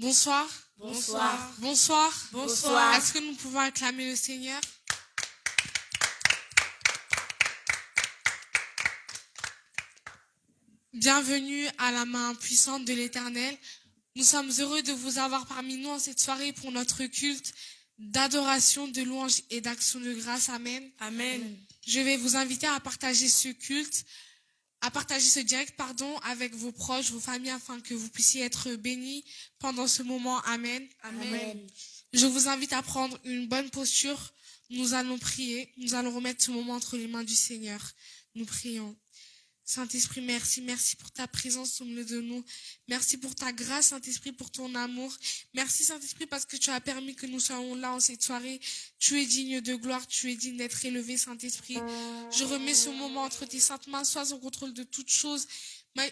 Bonsoir. Bonsoir. Bonsoir. Bonsoir. Est-ce que nous pouvons acclamer le Seigneur? Bienvenue à la main puissante de l'Éternel. Nous sommes heureux de vous avoir parmi nous en cette soirée pour notre culte d'adoration, de louange et d'action de grâce. Amen. Amen. Je vais vous inviter à partager ce culte, à partager ce direct, avec vos proches, vos familles, afin que vous puissiez être bénis pendant ce moment. Amen. Amen. Je vous invite à prendre une bonne posture. Nous allons prier. Nous allons remettre ce moment entre les mains du Seigneur. Nous prions. Saint-Esprit, merci. Merci pour ta présence au milieu de nous. Merci pour ta grâce, Saint-Esprit, pour ton amour. Merci, Saint-Esprit, parce que tu as permis que nous soyons là en cette soirée. Tu es digne de gloire. Tu es digne d'être élevé, Saint-Esprit. Je remets ce moment entre tes saintes mains. Sois au contrôle de toutes choses.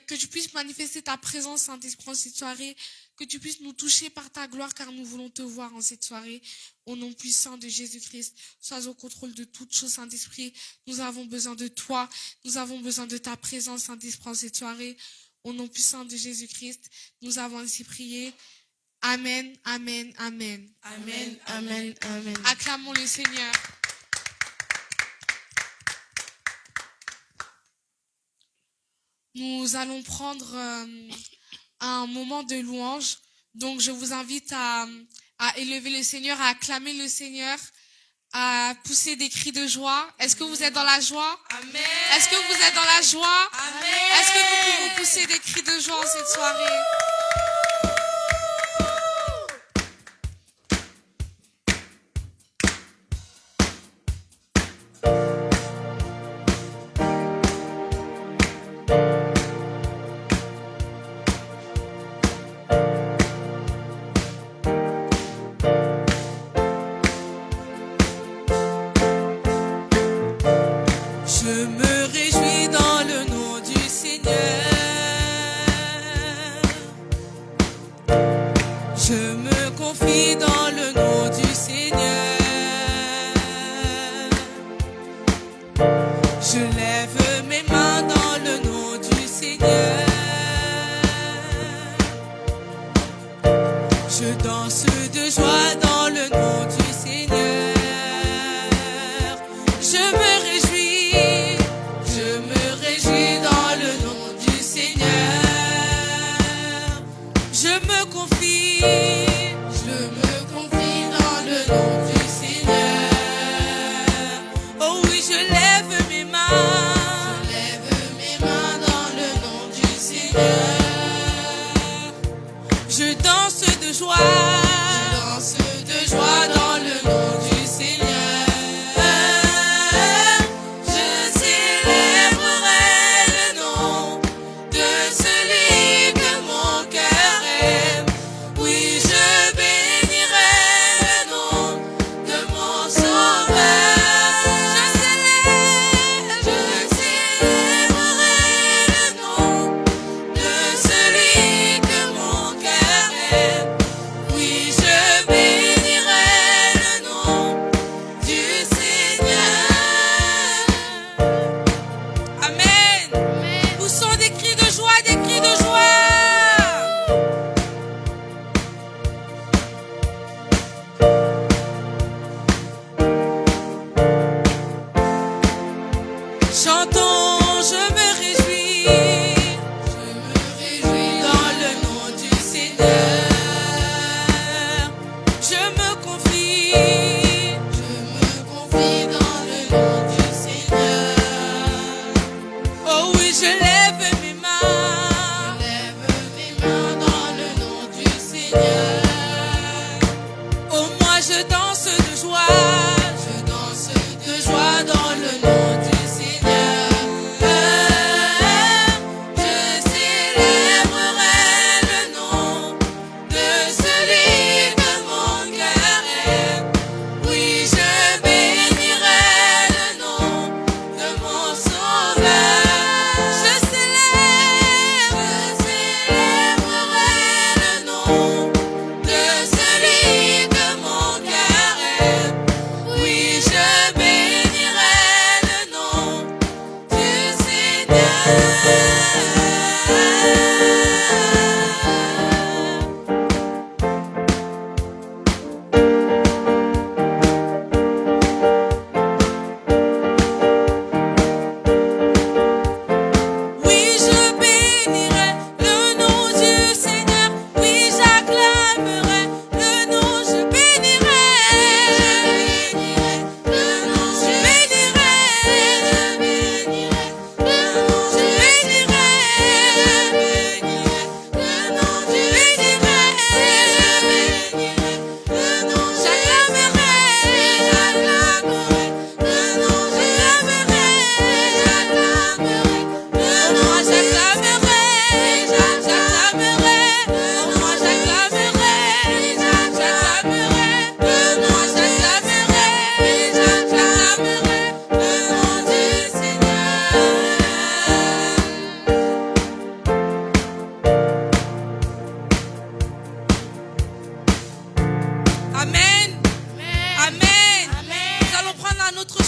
Que tu puisses manifester ta présence, Saint-Esprit, en cette soirée. Que tu puisses nous toucher par ta gloire, car nous voulons te voir en cette soirée. Au nom puissant de Jésus-Christ, sois au contrôle de toutes choses, Saint-Esprit. Nous avons besoin de toi. Nous avons besoin de ta présence, Saint-Esprit, en cette soirée. Au nom puissant de Jésus-Christ, nous avons ainsi prié. Amen, amen, amen. Amen. Amen. Amen. Acclamons le Seigneur. Nous allons prendre un moment de louange. Donc, je vous invite à élever le Seigneur, à acclamer le Seigneur, à pousser des cris de joie. Est-ce que vous êtes dans la joie? Amen. Est-ce que vous êtes dans la joie? Amen. Est-ce que nous pouvons pousser des cris de joie en cette soirée? Je me réjouis dans le nom du Seigneur. Je me confie dans le nom du Seigneur. Je lève mes mains dans le nom du Seigneur. Je danse de joie dans le nom du Seigneur. Je me réjouis dans le nom du Seigneur. Je me confie dans le nom du Seigneur. Oh oui, je lève mes mains dans le nom du Seigneur. Je danse de joie dans le nom du Seigneur. Je célébrerai le nom de celui que mon cœur aime. Oui, je bénirai le nom de mon Sauveur. Je célébrerai le nom de celui que mon cœur aime. Oui, je bénirai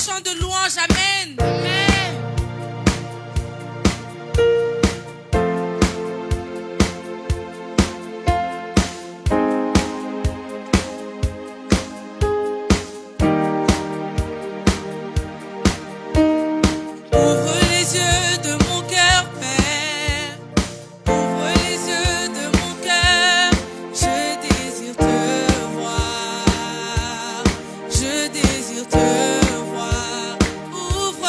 chant de louange. Amen. Ouvre les yeux de mon cœur, Père. Ouvre les yeux de mon cœur. Je désire te voir. Je désire te voir. Ouvre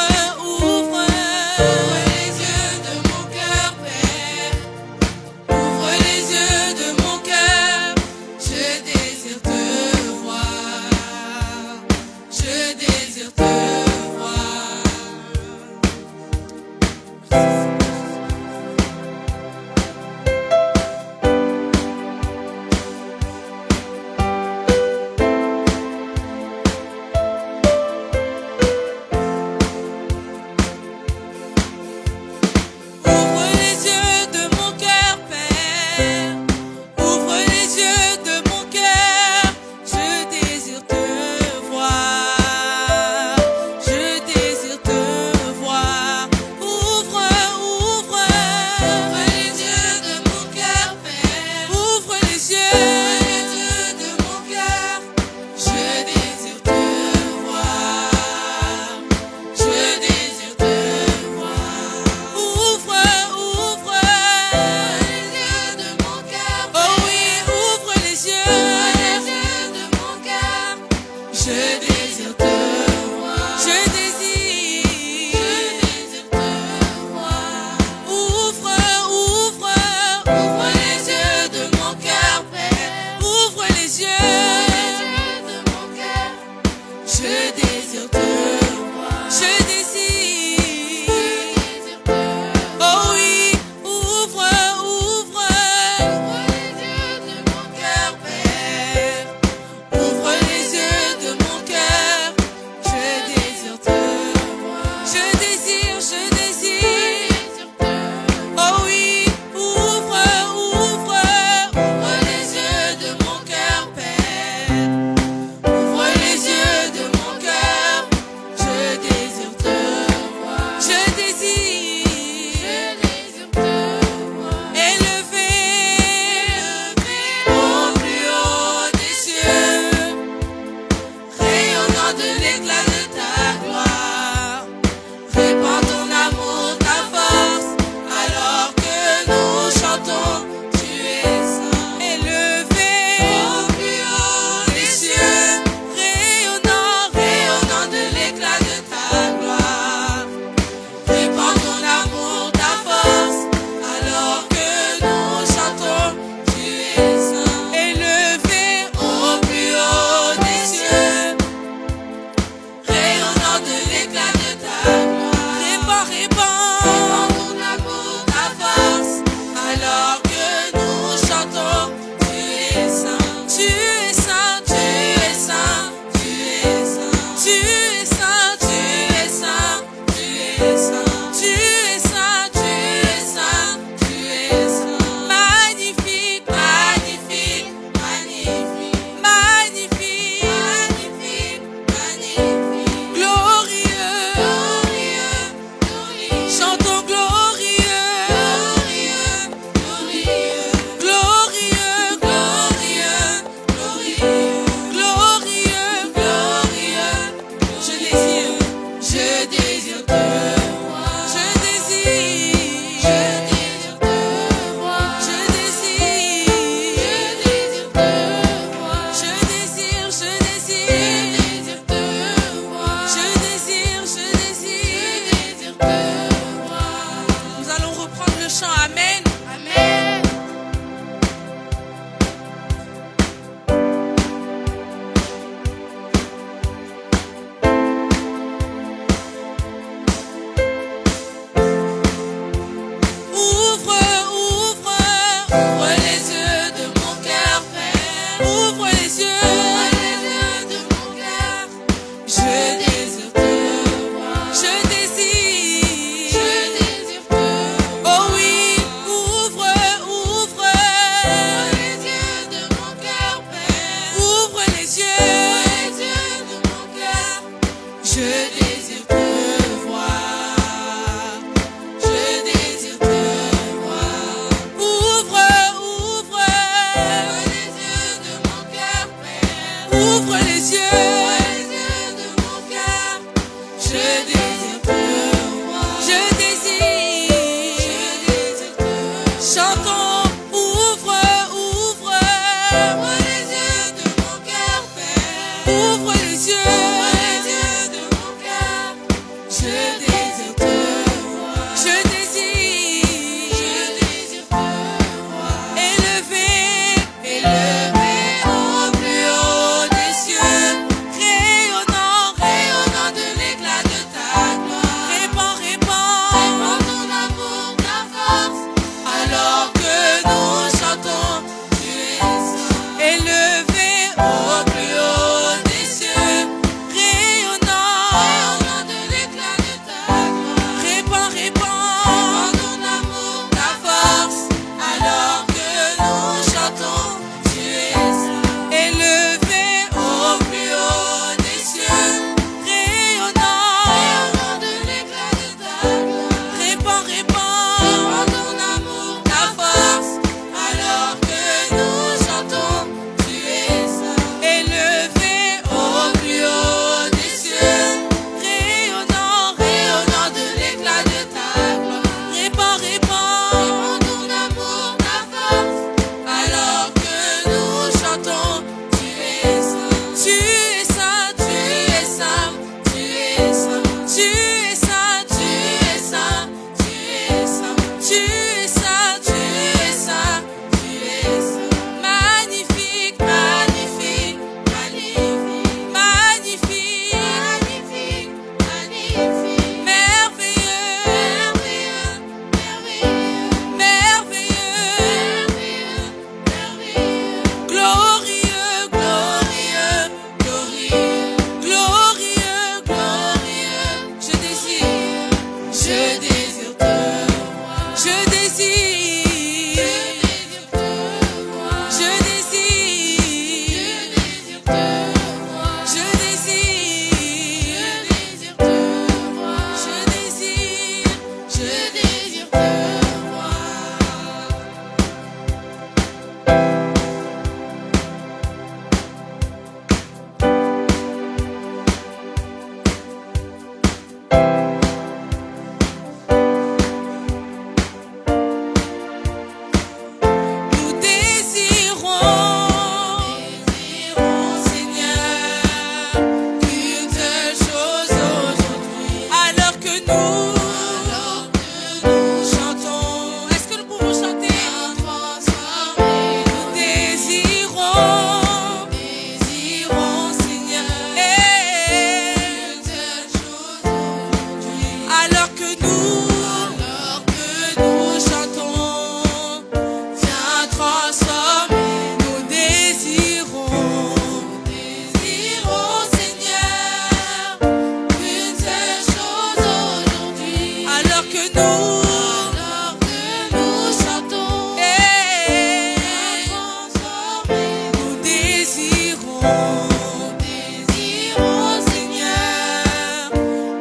désirons, Seigneur,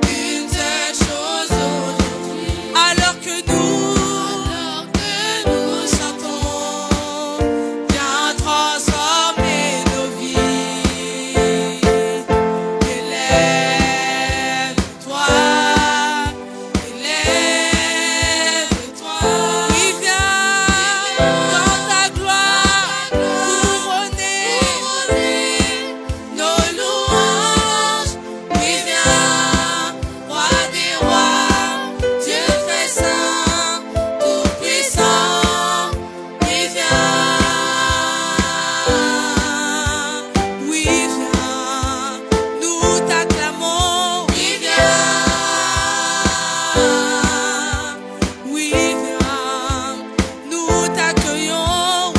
une seule chose aujourd'hui. Alors que nous chantons, viens transformer nos vies. Élève-toi, élève-toi. Oui, viens dans ta gloire, couronner nos louanges. Oui, viens, roi des rois, Dieu très saint, tout puissant. Oui, viens, nous t'acclamons. Oui, viens, nous t'accueillons.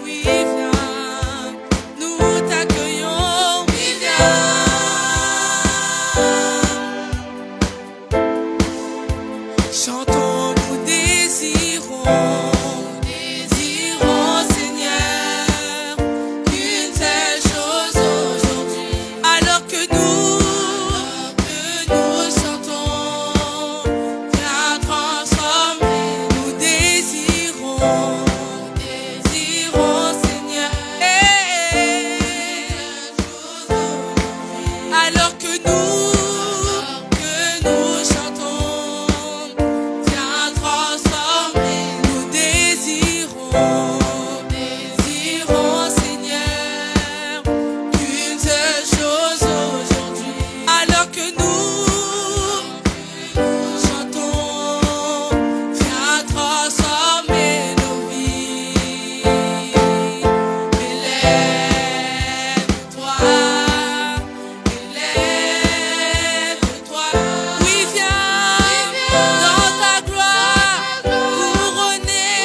Oui, viens, nous t'accueillons. Oui, viens. Chantons, nous désirons, Seigneur, une seule chose aujourd'hui. Alors que nous chantons, viens transformer. Nous désirons, Seigneur. Alors que nous chantons, viens transformer. Nous désirons, Seigneur, une seule chose aujourd'hui. Alors que nous chantons, viens transformer nos vies. Élève-toi, élève-toi. Oui, viens dans ta gloire, couronner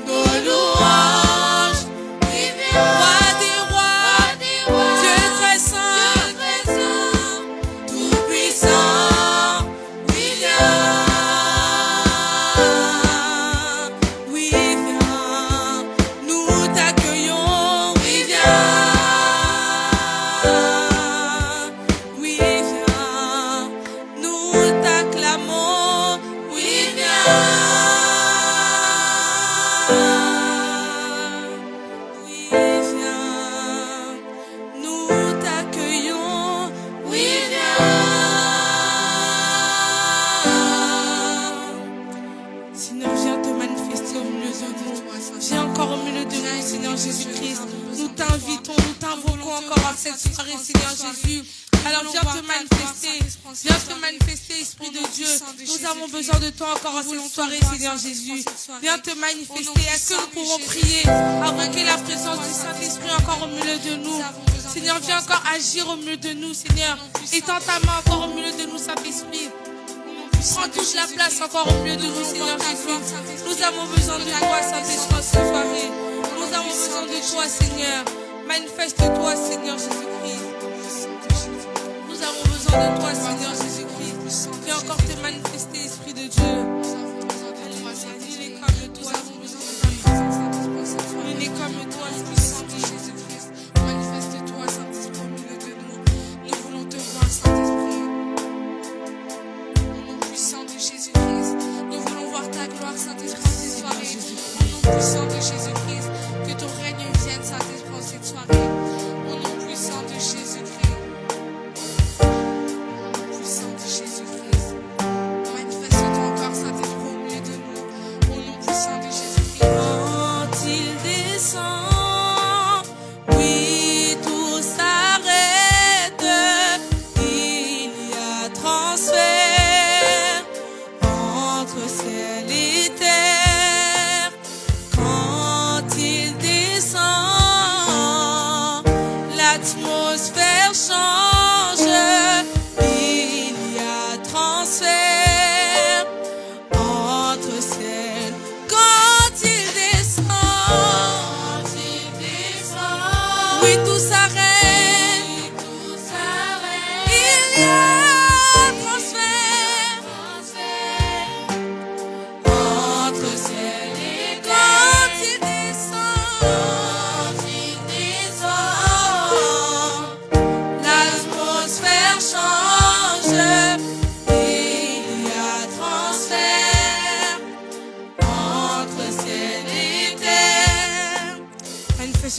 nos louanges. Oui, roi des rois, Dieu très saint, tout puissant. Oui, viens, nous t'accueillons. Oui, viens, nous t'acclamons. Oui, viens, nous t'accueillons. Oui, viens. Seigneur, viens te manifester au milieu de nous. Viens encore au milieu de nous, Seigneur Jésus-Christ. Nous t'invitons, nous t'invoquons encore à cette soirée, Seigneur Jésus. Alors viens te manifester, Esprit de Dieu. Nous avons besoin de toi encore à cette soirée, Seigneur Jésus. Viens te manifester. Est-ce que nous pourrons prier, invoquer la présence du Saint-Esprit encore au milieu de nous? Seigneur, viens encore agir au milieu de nous, Seigneur. Étends ta main encore au milieu de nous, Saint-Esprit. Prends toute la place encore au milieu de nous, Seigneur Jésus. Nous avons besoin de toi, Saint-Esprit, cette soirée. Nous avons besoin de toi, Seigneur. Manifeste-toi, Seigneur Jésus-Christ. Nous avons besoin de toi, Seigneur Jésus-Christ. Viens encore te manifester, Esprit de Dieu. Nul est comme toi, nul n'est comme toi, Esprit Saint de Jésus-Christ. Manifeste-toi, Saint-Esprit, au milieu de nous. Nous voulons te voir, Saint-Esprit. Au nom puissant de Jésus-Christ. Nous voulons voir ta gloire, Saint-Esprit, cette soirée. Au nom puissant de Jésus-Christ. Que ton règne vienne, Saint-Esprit, cette soirée. Au nom puissant de Jésus-Christ. Au nom puissant de Jésus-Christ. Manifeste-toi encore, Saint-Esprit, au milieu de nous. Au nom puissant de Jésus-Christ. Quand il descend, oui, tout s'arrête. Il y a transfert entre ciel et terre. Quand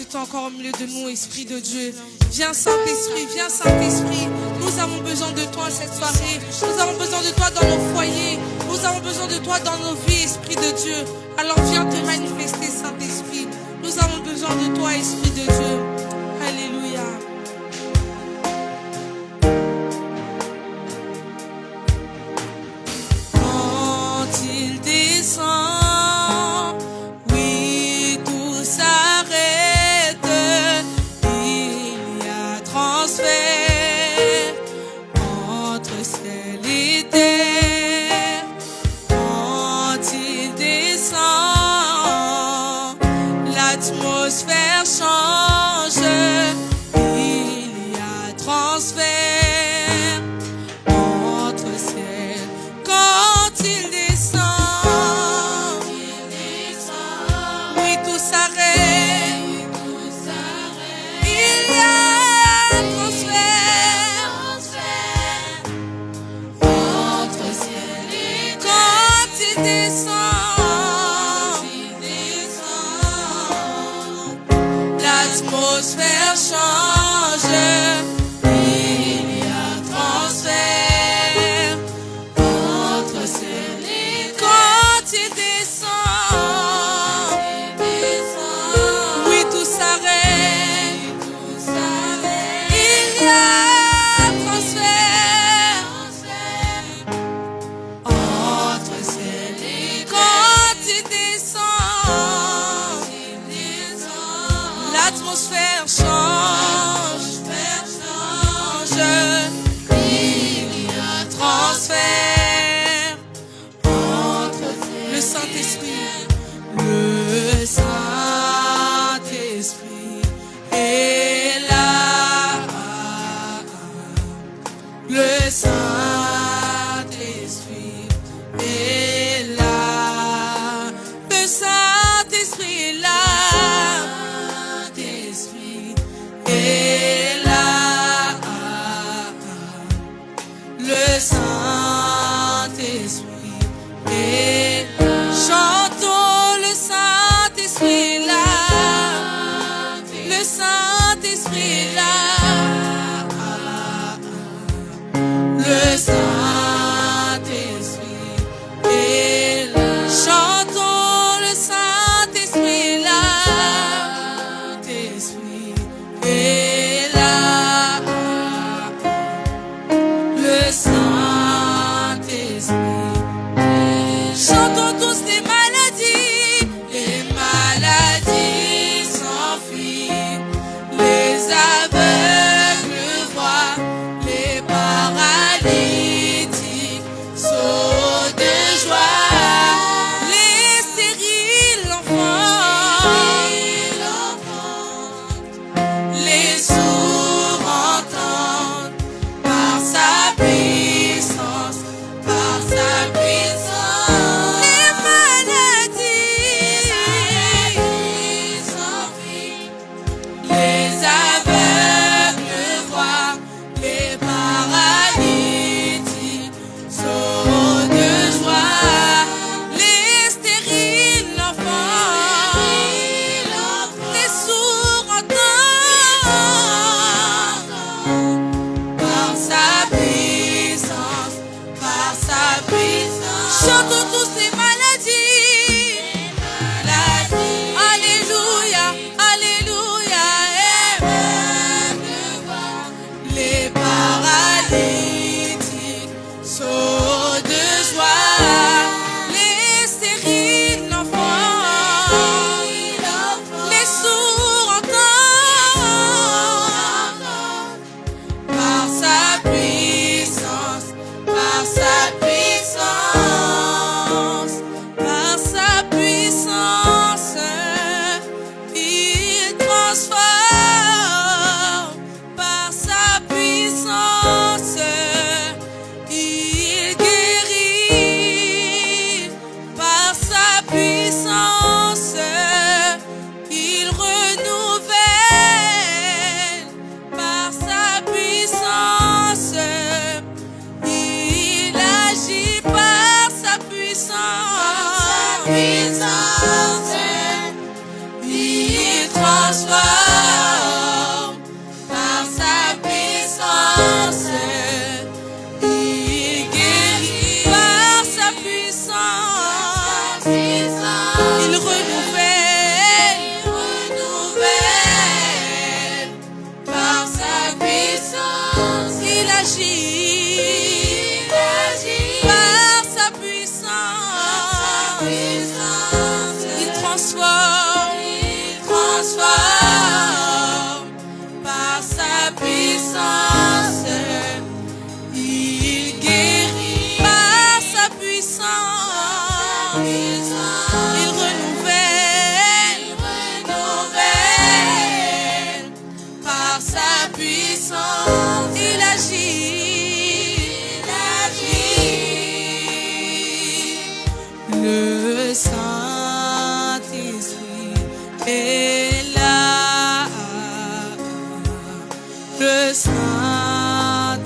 manifeste-toi encore au milieu de nous, Esprit de Dieu. Viens Saint-Esprit, viens Saint-Esprit. Nous avons besoin de toi cette soirée. Nous avons besoin de toi dans nos foyers. Nous avons besoin de toi dans nos vies, Esprit de Dieu. Alors viens te manifester, Saint-Esprit. Nous avons besoin de toi, Esprit de Dieu. Alléluia. Quand il descend, oui, tout s'arrête. Il y a transfert entre ciel et terre. Quand il descend, l'atmosphère change. Il y a transfert entre ciel. Quand il descend, oui, tout s'arrête. Il y a transfert entre ciel et terre. Quand il descend, l'atmosphère change. Il y a transfert entre ciel et terre. Quand il descend, oui, tout s'arrête. Il y a transfert entre ciel et terre. Quand il descend, l'atmosphère change. Il y a transfert entre le Saint-Esprit. Le Saint-Esprit est là. Le Saint-Esprit est là. Le Saint-Esprit est là. Et là, le Saint-Esprit est là. Chantons, le Saint-Esprit est là. Le Saint-Esprit est là. Le Saint-Esprit est là. Chantons, le Saint-Esprit est là. Et là, le Saint-Esprit. Chantons tous les maladies. Les maladies s'enfuient. Les aveugles voient. Les paralytiques sautent de joie. Les stériles enfantent. Les sourds entendent par sa puissance, par sa puissance. Les maladies s'enfuient. Les aveugles voient. Les paralytiques sautent de joie. Les stériles enfantent. Les sourds entendent par sa puissance, par sa puissance. Chantons tous les maladies. Alléluia, alléluia. Les paralytiques sautent de joie. Les stériles enfantent. Les sourds entendent par sa puissance, par sa puissance, par sa puissance. Il transforme par sa puissance. Il guérit par sa puissance. Il renouvelle par sa puissance. Il agit par sa puissance. Il transforme. transforme par sa puissance. Il guérit par sa puissance. Il renouvelle par sa puissance. Il agit. Le Saint-Esprit est là. Le Saint-Esprit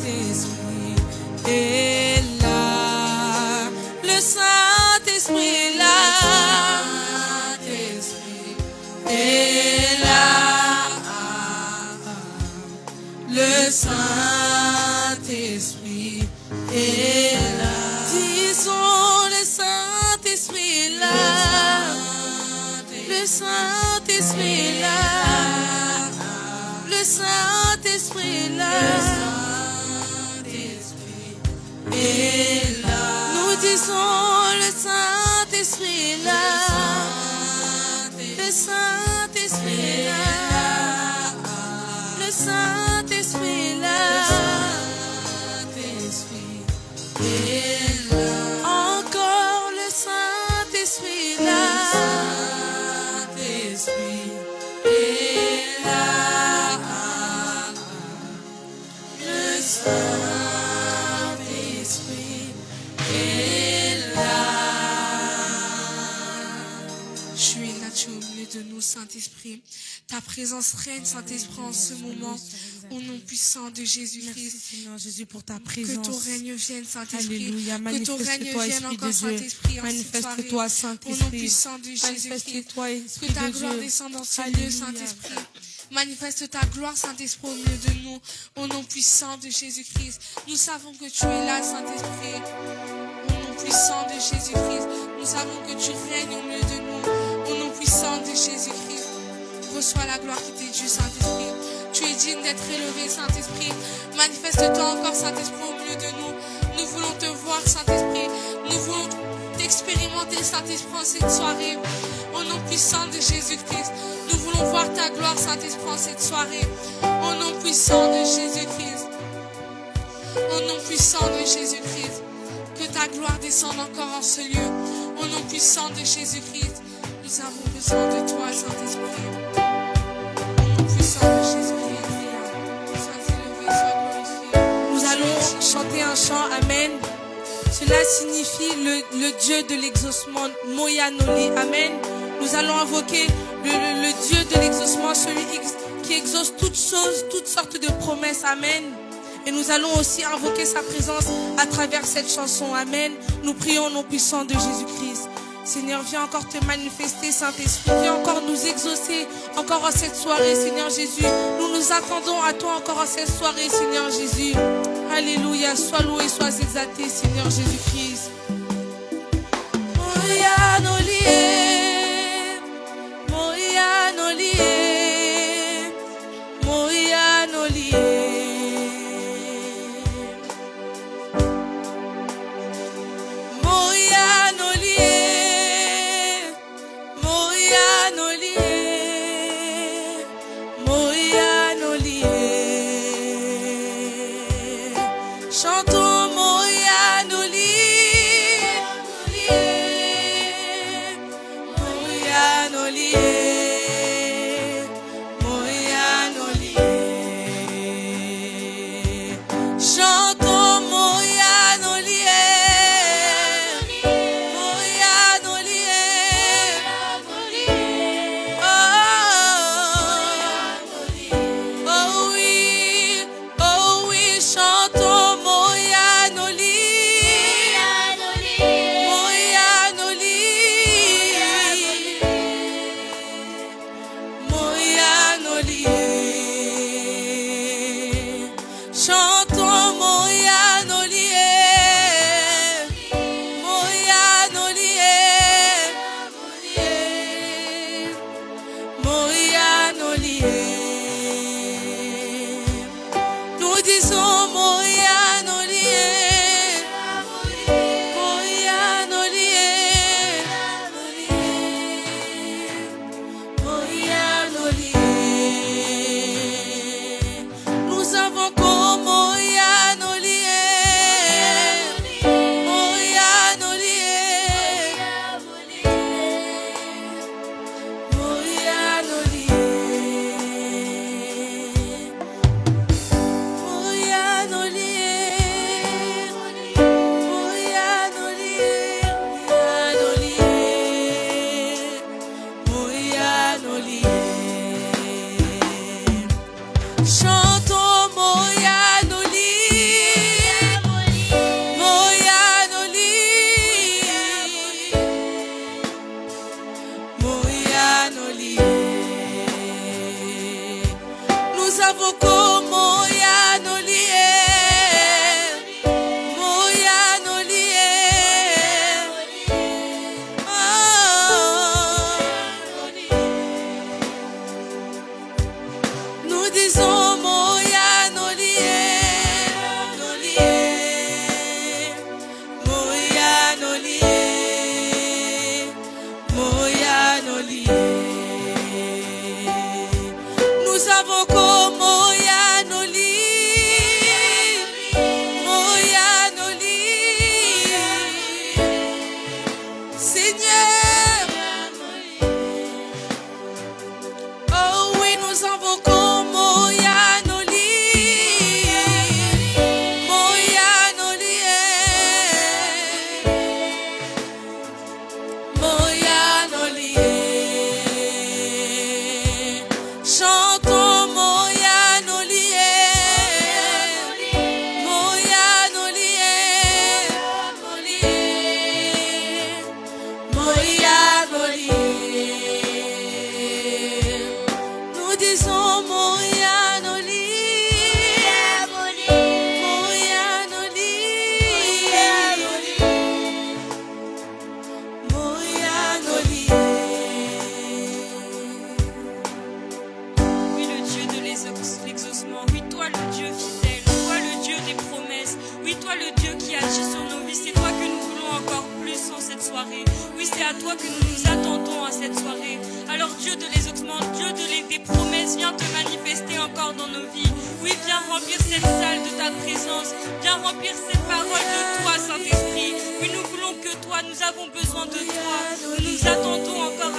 est là. Le Saint-Esprit est là. Le Saint-Esprit est là. Disons, le Saint-Esprit est là. Le Saint-Esprit est là. Le Saint-Esprit est là. Nous disons, le Saint-Esprit est là. Le Saint-Esprit est là. Le Saint-Esprit est là. Encore le Saint-Esprit est là. Le Saint-Esprit est là. Je suis là, tu es au milieu de nous, Saint-Esprit. Ta présence règne, Saint-Esprit, en ce moment, au nom puissant de Jésus-Christ. Merci Seigneur Jésus pour ta Que présence. ton règne vienne, Saint-Esprit. Alléluia. Que ton règne Manifeste-toi, vienne Esprit encore, de Dieu. Saint-Esprit, en cette soirée. Manifeste-toi, Au nom Saint-Esprit. puissant de Jésus-Christ. Manifeste-toi, Que Esprit ta de gloire Dieu. descende dans ce lieu, Alléluia. Saint-Esprit. Manifeste ta gloire, Saint-Esprit, au milieu de nous. Au nom puissant de Jésus-Christ. Nous savons que tu es là, Saint-Esprit. Au nom puissant de Jésus-Christ. Nous savons que tu règnes au milieu de nous. Au nom puissant de Jésus-Christ. Reçois la gloire qui t'est due, Saint-Esprit. Tu es digne d'être élevé, Saint-Esprit. Manifeste-toi encore, Saint-Esprit, au milieu de nous. Nous voulons te voir, Saint-Esprit. Nous voulons t'expérimenter, Saint-Esprit, en cette soirée. Au nom puissant de Jésus-Christ. Nous voulons voir ta gloire, Saint-Esprit, en cette soirée. Au nom puissant de Jésus-Christ. Au nom puissant de Jésus-Christ. Que ta gloire descende encore en ce lieu. Au nom puissant de Jésus-Christ. Nous avons besoin de toi, Saint-Esprit. Au nom puissant de Jésus-Christ. Sois élevé, sois glorifié. Nous allons chanter un chant, Amen. Cela signifie le Dieu de l'exaucement, Moyanoli, Amen. Nous allons invoquer le Dieu de l'exaucement, celui qui exauce toutes choses, toutes sortes de promesses, Amen. Et nous allons aussi invoquer sa présence à travers cette chanson, Amen. Nous prions au nom puissant de Jésus-Christ. Seigneur, viens encore te manifester, Saint-Esprit. Viens encore nous exaucer, encore en cette soirée, Seigneur Jésus. Nous nous attendons à toi encore en cette soirée, Seigneur Jésus. Alléluia. Sois loué, sois exalté, Seigneur Jésus-Christ. Chantons Moyanoli, Moyanoli, Moyanoli. Chantons Moyanoli, Moyanoli. Oh oui, chantons Moyanoli, Moyanoli. Nous avons comme Moya Nolié. Nous disons Moya Nolié. Moya Nolié. Moya Nolié. Nous avons comme Moya Nolié. Moya Nolié. Seigneur. Oh oui, nous avons comme Moya Nolié. Moya Nolié. Moya Nolié. Chantons Moya Nolié. Moya Nolié. Moya Nolié. Nous disons Moya Nolié. Moya Nolié. Moya Nolié. Oui, le Dieu de l'exaucement. Oui, toi, le Dieu fidèle. Toi, le Dieu des promesses. Oui, toi, le Dieu qui agit sur nos vies. C'est toi que nous voulons encore plus en cette soirée. Oui, c'est à toi que nous nous attendons à cette soirée. Alors, Dieu de l'exaucement, Dieu des promesses, viens te manifester encore dans nos vies. Oui, viens remplir cette salle de ta présence. Viens remplir cette parole de toi, Saint-Esprit. Oui, nous voulons que toi, nous avons besoin de toi. Nous nous attendons encore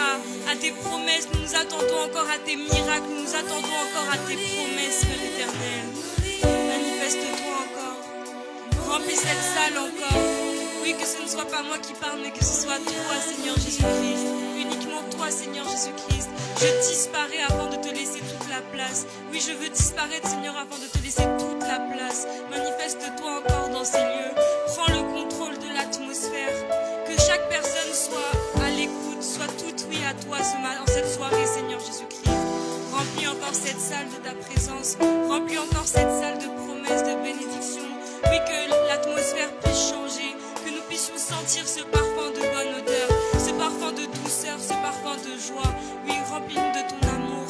à tes promesses. Nous nous attendons encore à tes miracles. Nous nous attendons encore à tes promesses, Père éternel. Manifeste-toi encore. Remplis cette salle encore. Oui, que ce ne soit pas moi qui parle, mais que ce soit toi, Seigneur Jésus-Christ. Uniquement toi, Seigneur Jésus-Christ. Je disparais avant de te laisser toute la place. Oui, je veux disparaître, Seigneur, avant de te laisser toute la place. Manifeste-toi encore dans ces lieux. Prends le contrôle de l'atmosphère. Que chaque personne soit à l'écoute, soit toute oui à toi en cette soirée, Seigneur Jésus-Christ. Remplis encore cette salle de ta présence. Remplis encore cette salle de promesses, de bénédictions. Oui, que l'atmosphère puisse changer. Que nous puissions sentir ce parfum de bonne odeur, ce parfum de douceur, ce parfum de joie. Oui, remplis-nous de ton amour.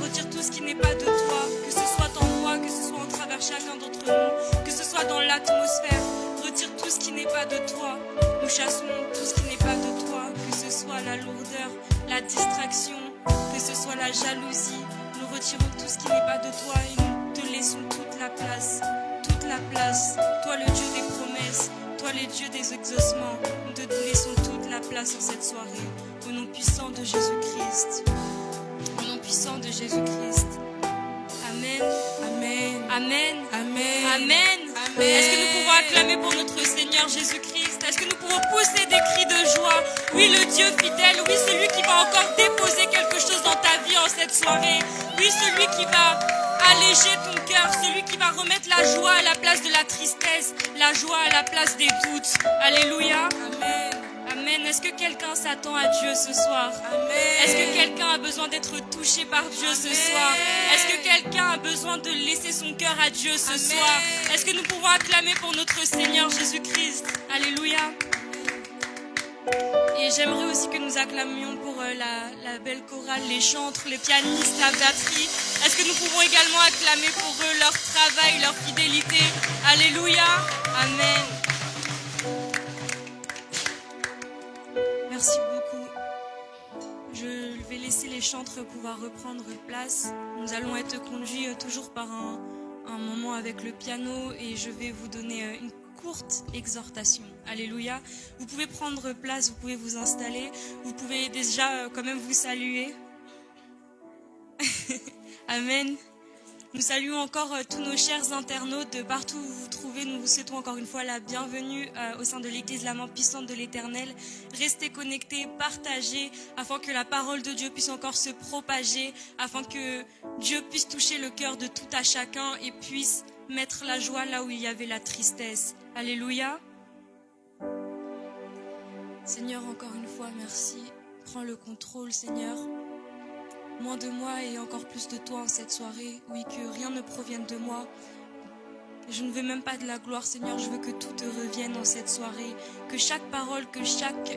Retire tout ce qui n'est pas de toi, que ce soit en moi, que ce soit en travers chacun d'entre nous, que ce soit dans l'atmosphère. Retire tout ce qui n'est pas de toi. Nous chassons tout ce qui n'est pas de toi, que ce soit la lourdeur, la distraction, que ce soit la jalousie. Nous retirons tout ce qui n'est pas de toi et nous te laissons toute la place. Toute la place. Toi, le Dieu des promesses. Toi, le Dieu des exaucements. Nous te laissons toute la place en cette soirée. Au nom puissant de Jésus-Christ. Au nom puissant de Jésus-Christ. Amen. Amen. Amen. Amen. Amen. Amen. Est-ce que nous pouvons acclamer pour notre Seigneur Jésus-Christ? Est-ce que nous pouvons pousser des cris de joie? Oui, le Dieu fidèle. Oui, celui qui va encore déposer quelque chose dans ta vie en cette soirée. Oui, celui qui va alléger ton cœur, celui qui va remettre la joie à la place de la tristesse, la joie à la place des doutes. Alléluia. Amen. Amen. Est-ce que quelqu'un s'attend à Dieu ce soir? Amen. Est-ce que quelqu'un a besoin d'être touché par Dieu ce Amen. soir? Est-ce que quelqu'un a besoin de laisser son cœur à Dieu ce Amen. soir? Est-ce que nous pouvons acclamer pour notre Seigneur Jésus-Christ? Alléluia. Et j'aimerais aussi que nous acclamions pour la belle chorale, les chantres, les pianistes, la batterie. Est-ce que nous pouvons également acclamer pour eux leur travail, leur fidélité? Alléluia. Amen. Merci beaucoup. Je vais laisser les chantres pouvoir reprendre place. Nous allons être conduits toujours par un moment avec le piano et je vais vous donner une courte exhortation. Alléluia. Vous pouvez prendre place, vous pouvez vous installer, vous pouvez déjà quand même vous saluer. Amen. Nous saluons encore tous nos chers internautes de partout où vous vous trouvez. Nous vous souhaitons encore une fois la bienvenue au sein de l'Église La Main Puissante de l'Éternel. Restez connectés, partagez, afin que la parole de Dieu puisse encore se propager, afin que Dieu puisse toucher le cœur de tout à chacun et puisse mettre la joie là où il y avait la tristesse. Alléluia. Seigneur, encore une fois, merci. Prends le contrôle, Seigneur. moins de moi et encore plus de toi en cette soirée. Oui, que rien ne provienne de moi. Je ne veux même pas de la gloire, Seigneur, je veux que tout te revienne en cette soirée, que chaque parole, que chaque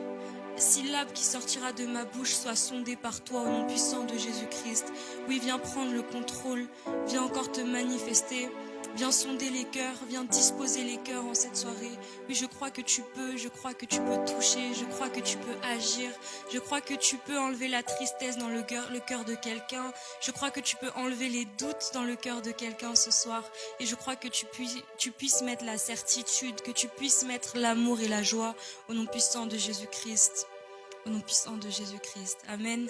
syllabe qui sortira de ma bouche soit sondée par toi au nom puissant de Jésus-Christ. Oui, viens prendre le contrôle, viens encore te manifester, viens sonder les cœurs, viens disposer les cœurs en cette soirée. Oui, je crois que tu peux, je crois que tu peux toucher, je crois que tu peux agir, je crois que tu peux enlever la tristesse dans le cœur de quelqu'un, je crois que tu peux enlever les doutes dans le cœur de quelqu'un ce soir, et je crois que tu puisses mettre la certitude, que tu puisses mettre l'amour et la joie au nom puissant de Jésus-Christ. Au nom puissant de Jésus-Christ. Amen.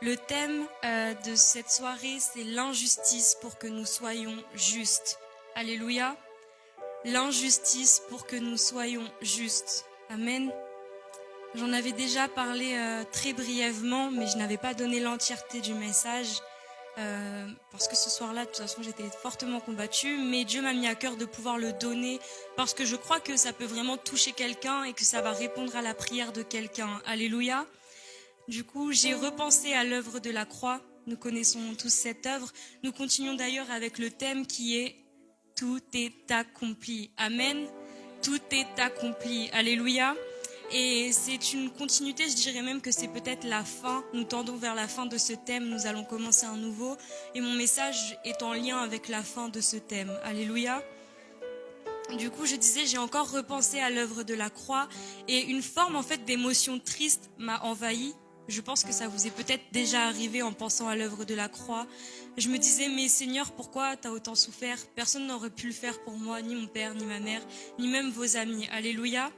Le thème de cette soirée, c'est l'injustice pour que nous soyons justes. Alléluia. L'injustice pour que nous soyons justes. Amen. J'en avais déjà parlé très brièvement, mais je n'avais pas donné l'entièreté du message. Parce que ce soir-là, de toute façon, j'étais fortement combattue, mais Dieu m'a mis à cœur de pouvoir le donner parce que je crois que ça peut vraiment toucher quelqu'un et que ça va répondre à la prière de quelqu'un. Alléluia. Du coup, j'ai repensé à l'œuvre de la croix. Nous connaissons tous cette œuvre. Nous continuons d'ailleurs avec le thème qui est « Tout est accompli ». Amen. Tout est accompli. Alléluia. Et c'est une continuité, je dirais même que c'est peut-être la fin. Nous tendons vers la fin de ce thème, nous allons commencer un nouveau. Et mon message est en lien avec la fin de ce thème. Alléluia. Du coup, je disais, j'ai encore repensé à l'œuvre de la croix et une forme en fait d'émotion triste m'a envahi. Je pense que ça vous est peut-être déjà arrivé en pensant à l'œuvre de la croix. Je me disais, mais Seigneur, pourquoi t'as autant souffert? Personne n'aurait pu le faire pour moi, ni mon père, ni ma mère, ni même vos amis. Alléluia.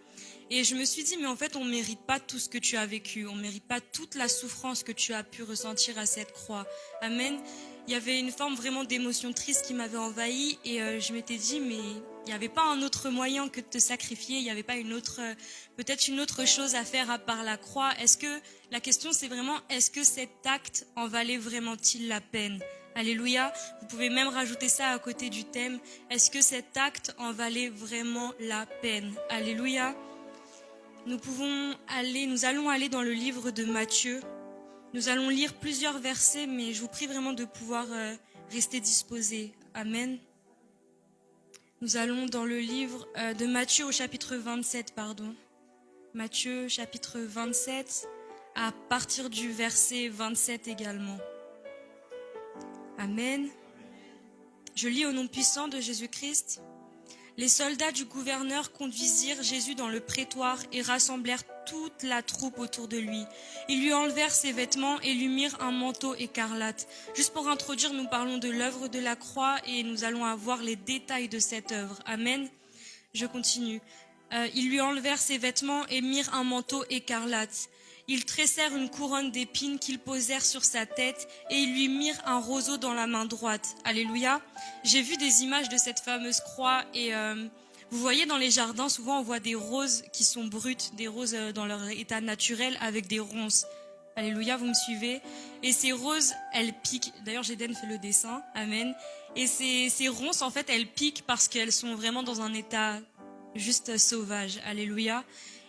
Et je me suis dit, mais en fait, on ne mérite pas tout ce que tu as vécu. On ne mérite pas toute la souffrance que tu as pu ressentir à cette croix. Amen. Il y avait une forme vraiment d'émotion triste qui m'avait envahie. Et je m'étais dit, mais il n'y avait pas un autre moyen que de te sacrifier. Il n'y avait pas peut-être une autre chose à faire à part la croix. La question c'est vraiment, est-ce que cet acte en valait vraiment-il la peine? Alléluia. Vous pouvez même rajouter ça à côté du thème. Est-ce que cet acte en valait vraiment la peine? Alléluia. Nous allons aller dans le livre de Matthieu. Nous allons lire plusieurs versets, mais je vous prie vraiment de pouvoir rester disposés. Amen. Nous allons dans le livre de Matthieu au chapitre 27, Matthieu chapitre 27, à partir du verset 27 également. Amen. Je lis au nom puissant de Jésus-Christ. Les soldats du gouverneur conduisirent Jésus dans le prétoire et rassemblèrent toute la troupe autour de lui. Ils lui enlevèrent ses vêtements et lui mirent un manteau écarlate. Juste pour introduire, nous parlons de l'œuvre de la croix et nous allons avoir les détails de cette œuvre. Amen. Je continue. Ils lui enlevèrent ses vêtements et mirent un manteau écarlate. Ils tressèrent une couronne d'épines qu'ils posèrent sur sa tête et ils lui mirent un roseau dans la main droite. Alléluia. J'ai vu des images de cette fameuse croix et vous voyez dans les jardins, souvent on voit des roses qui sont brutes, des roses dans leur état naturel avec des ronces. Alléluia, vous me suivez? Et ces roses, elles piquent. D'ailleurs, Jéden fait le dessin. Amen. Et ces ronces, en fait, elles piquent parce qu'elles sont vraiment dans un état juste sauvage. Alléluia.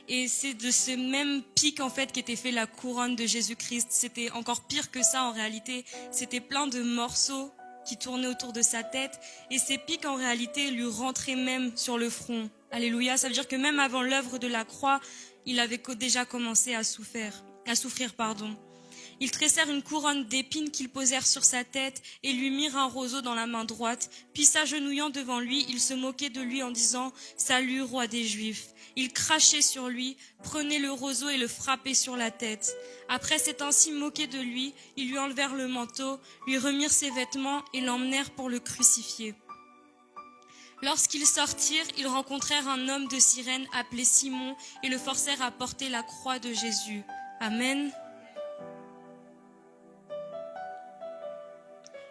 Et c'est de ce même pic en fait qu'était fait la couronne de Jésus-Christ. C'était encore pire que ça en réalité. C'était plein de morceaux qui tournaient autour de sa tête. Et ces pics en réalité lui rentraient même sur le front. Alléluia. Ça veut dire que même avant l'œuvre de la croix, il avait déjà commencé à souffrir. Ils tressèrent une couronne d'épines qu'ils posèrent sur sa tête et lui mirent un roseau dans la main droite. Puis s'agenouillant devant lui, ils se moquaient de lui en disant « Salut, roi des Juifs !» Ils crachaient sur lui, prenaient le roseau et le frappaient sur la tête. Après s'être ainsi moqués de lui, ils lui enlevèrent le manteau, lui remirent ses vêtements et l'emmenèrent pour le crucifier. Lorsqu'ils sortirent, ils rencontrèrent un homme de Cyrène appelé Simon et le forcèrent à porter la croix de Jésus. Amen.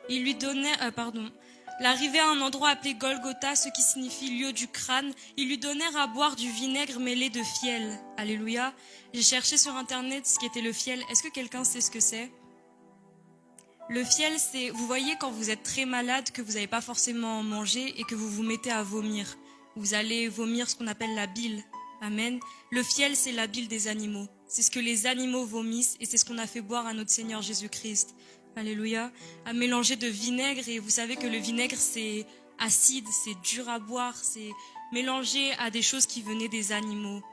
Ils lui donnèrent, L'arrivée à un endroit appelé Golgotha, ce qui signifie lieu du crâne, ils lui donnèrent à boire du vinaigre mêlé de fiel. Alléluia. J'ai cherché sur internet ce qu'était le fiel. Est-ce que quelqu'un sait ce que c'est? Le fiel, c'est, vous voyez quand vous êtes très malade, que vous n'avez pas forcément mangé et que vous vous mettez à vomir. Vous allez vomir ce qu'on appelle la bile. Amen. Le fiel, c'est la bile des animaux. C'est ce que les animaux vomissent et c'est ce qu'on a fait boire à notre Seigneur Jésus-Christ. Alléluia. À mélanger de vinaigre, et vous savez que le vinaigre, c'est acide, c'est dur à boire, c'est mélangé à des choses qui venaient des animaux.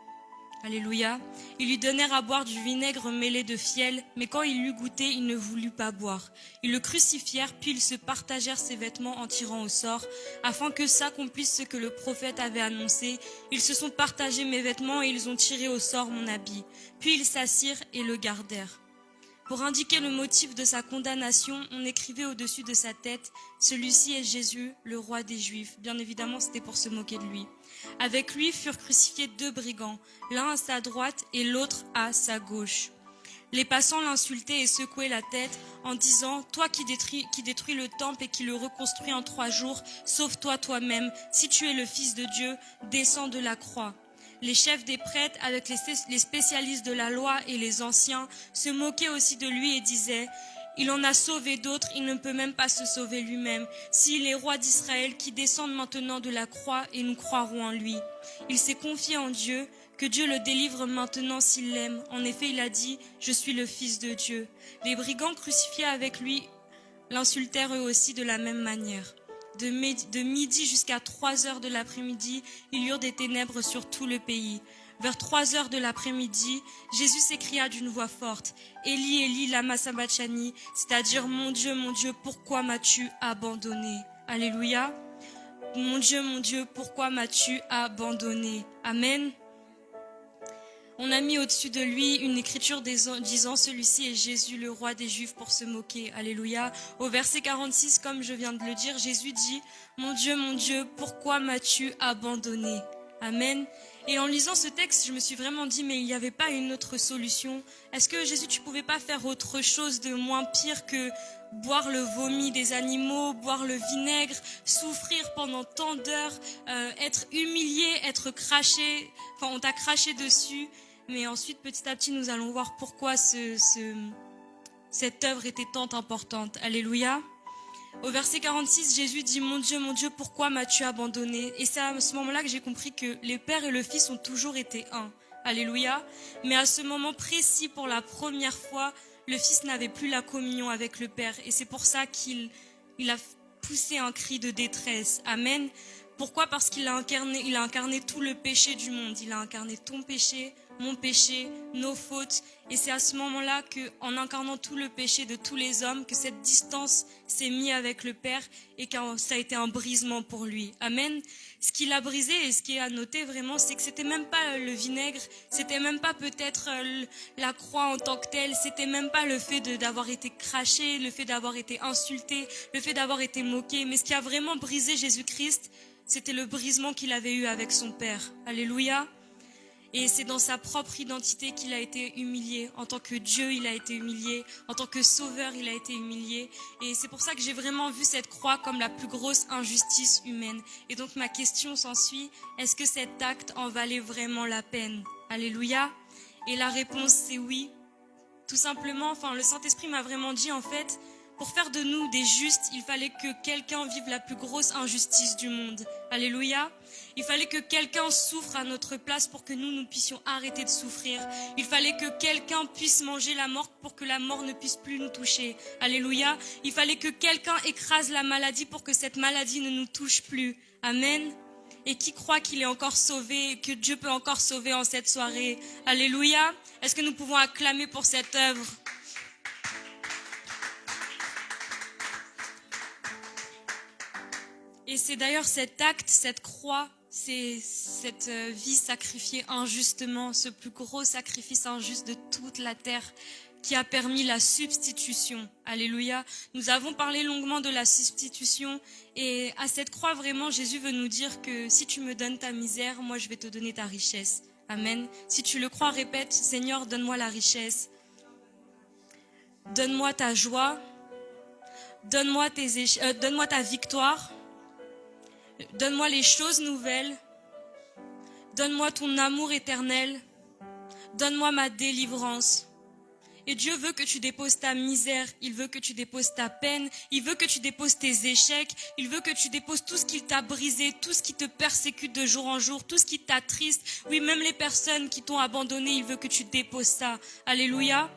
Alléluia. Ils lui donnèrent à boire du vinaigre mêlé de fiel, mais quand il l'eut goûté, il ne voulut pas boire. Ils le crucifièrent, puis ils se partagèrent ses vêtements en tirant au sort, afin que s'accomplisse ce que le prophète avait annoncé. Ils se sont partagés mes vêtements et ils ont tiré au sort mon habit. Puis ils s'assirent et le gardèrent. Pour indiquer le motif de sa condamnation, on écrivait au-dessus de sa tête « Celui-ci est Jésus, le roi des Juifs ». Bien évidemment, c'était pour se moquer de lui. Avec lui furent crucifiés 2 brigands, l'un à sa droite et l'autre à sa gauche. Les passants l'insultaient et secouaient la tête en disant « Toi qui détruis le temple et qui le reconstruis en 3 jours, sauve-toi toi-même. Si tu es le Fils de Dieu, descends de la croix. » Les chefs des prêtres, avec les spécialistes de la loi et les anciens, se moquaient aussi de lui et disaient « Il en a sauvé d'autres, il ne peut même pas se sauver lui-même. S'il est roi d'Israël, qui descende maintenant de la croix et nous croirons en lui. Il s'est confié en Dieu, que Dieu le délivre maintenant s'il l'aime. En effet, il a dit « Je suis le Fils de Dieu ». Les brigands crucifiés avec lui l'insultèrent eux aussi de la même manière. De midi jusqu'à 3 heures de l'après-midi, il y eut des ténèbres sur tout le pays. Vers 3 heures de l'après-midi, Jésus s'écria d'une voix forte, « Élie, Élie, lama sabachthani », c'est-à-dire « Mon Dieu, pourquoi m'as-tu abandonné ?» Alléluia. « Mon Dieu, pourquoi m'as-tu abandonné ?» Amen. On a mis au-dessus de lui une écriture disant « Celui-ci est Jésus, le roi des Juifs » pour se moquer. Alléluia. Au verset 46, comme je viens de le dire, Jésus dit « Mon Dieu, pourquoi m'as-tu abandonné ?» Amen. Et en lisant ce texte, je me suis vraiment dit, mais il n'y avait pas une autre solution. Est-ce que Jésus, tu pouvais pas faire autre chose de moins pire que boire le vomi des animaux, boire le vinaigre, souffrir pendant tant d'heures, être humilié, être craché, enfin on t'a craché dessus. Mais ensuite, petit à petit, nous allons voir pourquoi cette œuvre était tant importante. Alléluia. Au verset 46, Jésus dit « Mon Dieu, pourquoi m'as-tu abandonné ?» Et c'est à ce moment-là que j'ai compris que les pères et le fils ont toujours été un. Alléluia. Mais à ce moment précis, pour la première fois, le fils n'avait plus la communion avec le père. Et c'est pour ça qu'il a poussé un cri de détresse. Amen. Pourquoi ? Parce qu'il a incarné tout le péché du monde. Il a incarné ton péché, mon péché, nos fautes. Et c'est à ce moment-là qu'en incarnant tout le péché de tous les hommes, que cette distance s'est mise avec le Père et que ça a été un brisement pour lui. Amen. Ce qu'il a brisé et ce qui est à noter vraiment, c'est que c'était même pas le vinaigre, c'était même pas peut-être la croix en tant que telle, c'était même pas le fait d'avoir été craché, le fait d'avoir été insulté, le fait d'avoir été moqué. Mais ce qui a vraiment brisé Jésus-Christ, c'était le brisement qu'il avait eu avec son Père. Alléluia. Et c'est dans sa propre identité qu'il a été humilié. En tant que Dieu, il a été humilié. En tant que sauveur, il a été humilié. Et c'est pour ça que j'ai vraiment vu cette croix comme la plus grosse injustice humaine. Et donc ma question s'ensuit, est-ce que cet acte en valait vraiment la peine? Alléluia. Et la réponse, c'est oui. Tout simplement, le Saint-Esprit m'a vraiment dit, en fait, pour faire de nous des justes, il fallait que quelqu'un vive la plus grosse injustice du monde. Alléluia. Il fallait que quelqu'un souffre à notre place pour que nous puissions arrêter de souffrir. Il fallait que quelqu'un puisse manger la mort pour que la mort ne puisse plus nous toucher. Alléluia. Il fallait que quelqu'un écrase la maladie pour que cette maladie ne nous touche plus. Amen. Et qui croit qu'il est encore sauvé, que Dieu peut encore sauver en cette soirée? Alléluia. Est-ce que nous pouvons acclamer pour cette œuvre? Et c'est d'ailleurs cet acte, cette croix, c'est cette vie sacrifiée injustement, ce plus gros sacrifice injuste de toute la terre qui a permis la substitution. Alléluia. Nous avons parlé longuement de la substitution et à cette croix, vraiment, Jésus veut nous dire que si tu me donnes ta misère, moi je vais te donner ta richesse. Amen. Si tu le crois, répète, Seigneur, donne-moi la richesse. Donne-moi ta joie. Donne-moi ta victoire. Donne-moi les choses nouvelles. Donne-moi ton amour éternel. Donne-moi ma délivrance. Et Dieu veut que tu déposes ta misère, il veut que tu déposes ta peine, il veut que tu déposes tes échecs, il veut que tu déposes tout ce qui t'a brisé, tout ce qui te persécute de jour en jour, tout ce qui t'attriste. Oui, même les personnes qui t'ont abandonné, il veut que tu déposes ça. Alléluia.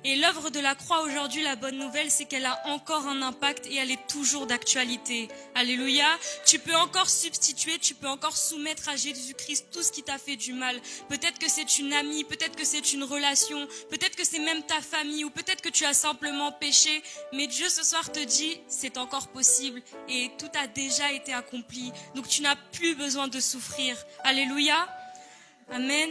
Et l'œuvre de la croix aujourd'hui, la bonne nouvelle, c'est qu'elle a encore un impact et elle est toujours d'actualité. Alléluia. Tu peux encore substituer, tu peux encore soumettre à Jésus-Christ tout ce qui t'a fait du mal. Peut-être que c'est une amie, peut-être que c'est une relation, peut-être que c'est même ta famille ou peut-être que tu as simplement péché. Mais Dieu ce soir te dit, c'est encore possible et tout a déjà été accompli. Donc tu n'as plus besoin de souffrir. Alléluia. Amen.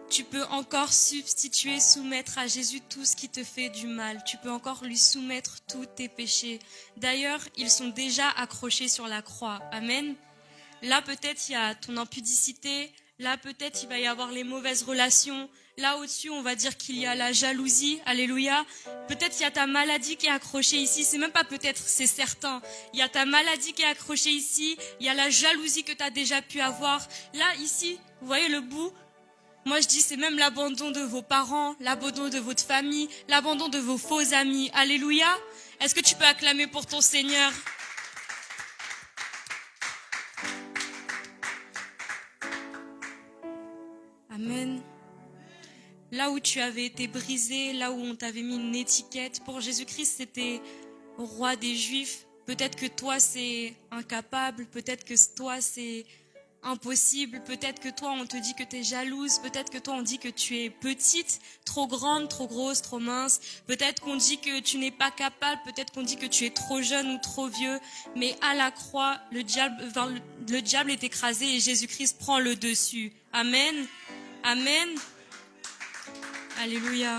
Tu peux encore substituer, soumettre à Jésus tout ce qui te fait du mal. Tu peux encore lui soumettre tous tes péchés. D'ailleurs, ils sont déjà accrochés sur la croix. Amen. Là, peut-être, il y a ton impudicité. Là, peut-être, il va y avoir les mauvaises relations. Là, au-dessus, on va dire qu'il y a la jalousie. Alléluia. Peut-être, il y a ta maladie qui est accrochée ici. C'est même pas peut-être, c'est certain. Il y a ta maladie qui est accrochée ici. Il y a la jalousie que tu as déjà pu avoir. Là, ici, vous voyez le bout? Moi, je dis, c'est même l'abandon de vos parents, l'abandon de votre famille, l'abandon de vos faux amis. Alléluia. Est-ce que tu peux acclamer pour ton Seigneur? Amen. Là où tu avais été brisé, là où on t'avait mis une étiquette, pour Jésus-Christ, c'était roi des Juifs. Peut-être que toi, c'est incapable. Peut-être que toi, c'est impossible. Peut-être que toi, on te dit que tu es jalouse. Peut-être que toi, on dit que tu es petite, trop grande, trop grosse, trop mince. Peut-être qu'on dit que tu n'es pas capable. Peut-être qu'on dit que tu es trop jeune ou trop vieux. Mais à la croix, le diable est écrasé et Jésus-Christ prend le dessus. Amen. Amen. Alléluia.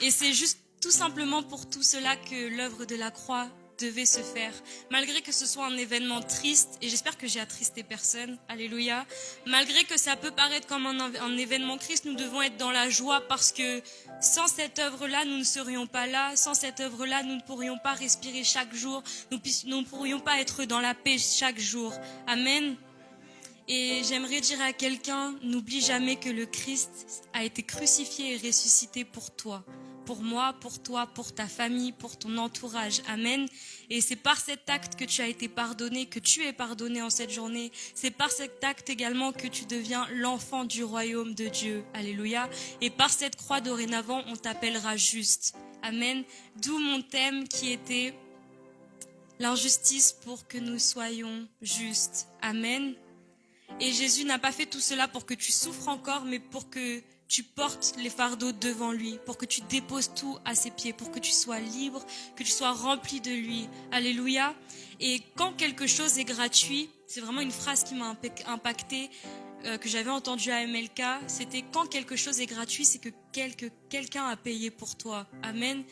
Et c'est juste tout simplement pour tout cela que l'œuvre de la croix devait se faire. Malgré que ce soit un événement triste, et j'espère que j'ai attristé personne, alléluia, malgré que ça peut paraître comme un événement triste, nous devons être dans la joie parce que sans cette œuvre-là, nous ne serions pas là. Sans cette œuvre-là, nous ne pourrions pas respirer chaque jour. Nous ne pourrions pas être dans la paix chaque jour. Amen. Et j'aimerais dire à quelqu'un, n'oublie jamais que le Christ a été crucifié et ressuscité pour toi. Pour moi, pour toi, pour ta famille, pour ton entourage. Amen. Et c'est par cet acte que tu as été pardonné, que tu es pardonné en cette journée. C'est par cet acte également que tu deviens l'enfant du royaume de Dieu. Alléluia. Et par cette croix dorénavant, on t'appellera juste. Amen. D'où mon thème qui était l'injustice pour que nous soyons justes. Amen. Et Jésus n'a pas fait tout cela pour que tu souffres encore, mais pour que tu portes les fardeaux devant lui, pour que tu déposes tout à ses pieds, pour que tu sois libre, que tu sois rempli de lui. Alléluia. Et quand quelque chose est gratuit, c'est vraiment une phrase qui m'a impactée, que j'avais entendue à MLK, c'était quand quelque chose est gratuit, c'est que quelqu'un a payé pour toi. Amen.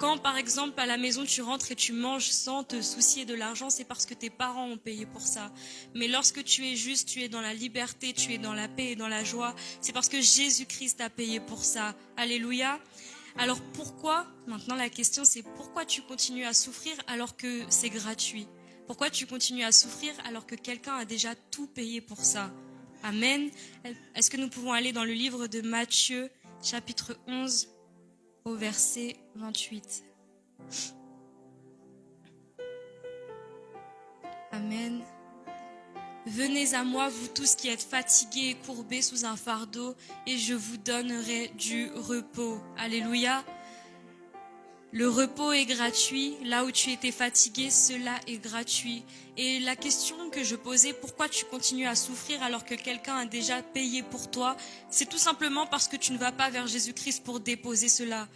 Quand par exemple à la maison tu rentres et tu manges sans te soucier de l'argent, c'est parce que tes parents ont payé pour ça. Mais lorsque tu es juste, tu es dans la liberté, tu es dans la paix et dans la joie, c'est parce que Jésus-Christ a payé pour ça. Alléluia. Alors pourquoi, maintenant la question c'est pourquoi tu continues à souffrir alors que c'est gratuit? Pourquoi tu continues à souffrir alors que quelqu'un a déjà tout payé pour ça? Amen. Est-ce que nous pouvons aller dans le livre de Matthieu, chapitre 11, au verset 28. Amen. Venez à moi, vous tous qui êtes fatigués et courbés sous un fardeau, et je vous donnerai du repos. Alléluia. Le repos est gratuit. Là où tu étais fatigué, cela est gratuit. Et la question que je posais, pourquoi tu continues à souffrir alors que quelqu'un a déjà payé pour toi, c'est tout simplement parce que tu ne vas pas vers Jésus-Christ pour déposer cela.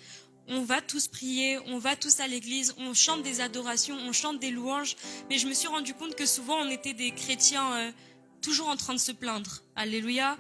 On va tous prier, on va tous à l'église, on chante des adorations, on chante des louanges, mais je me suis rendu compte que souvent on était des chrétiens toujours en train de se plaindre. Alléluia.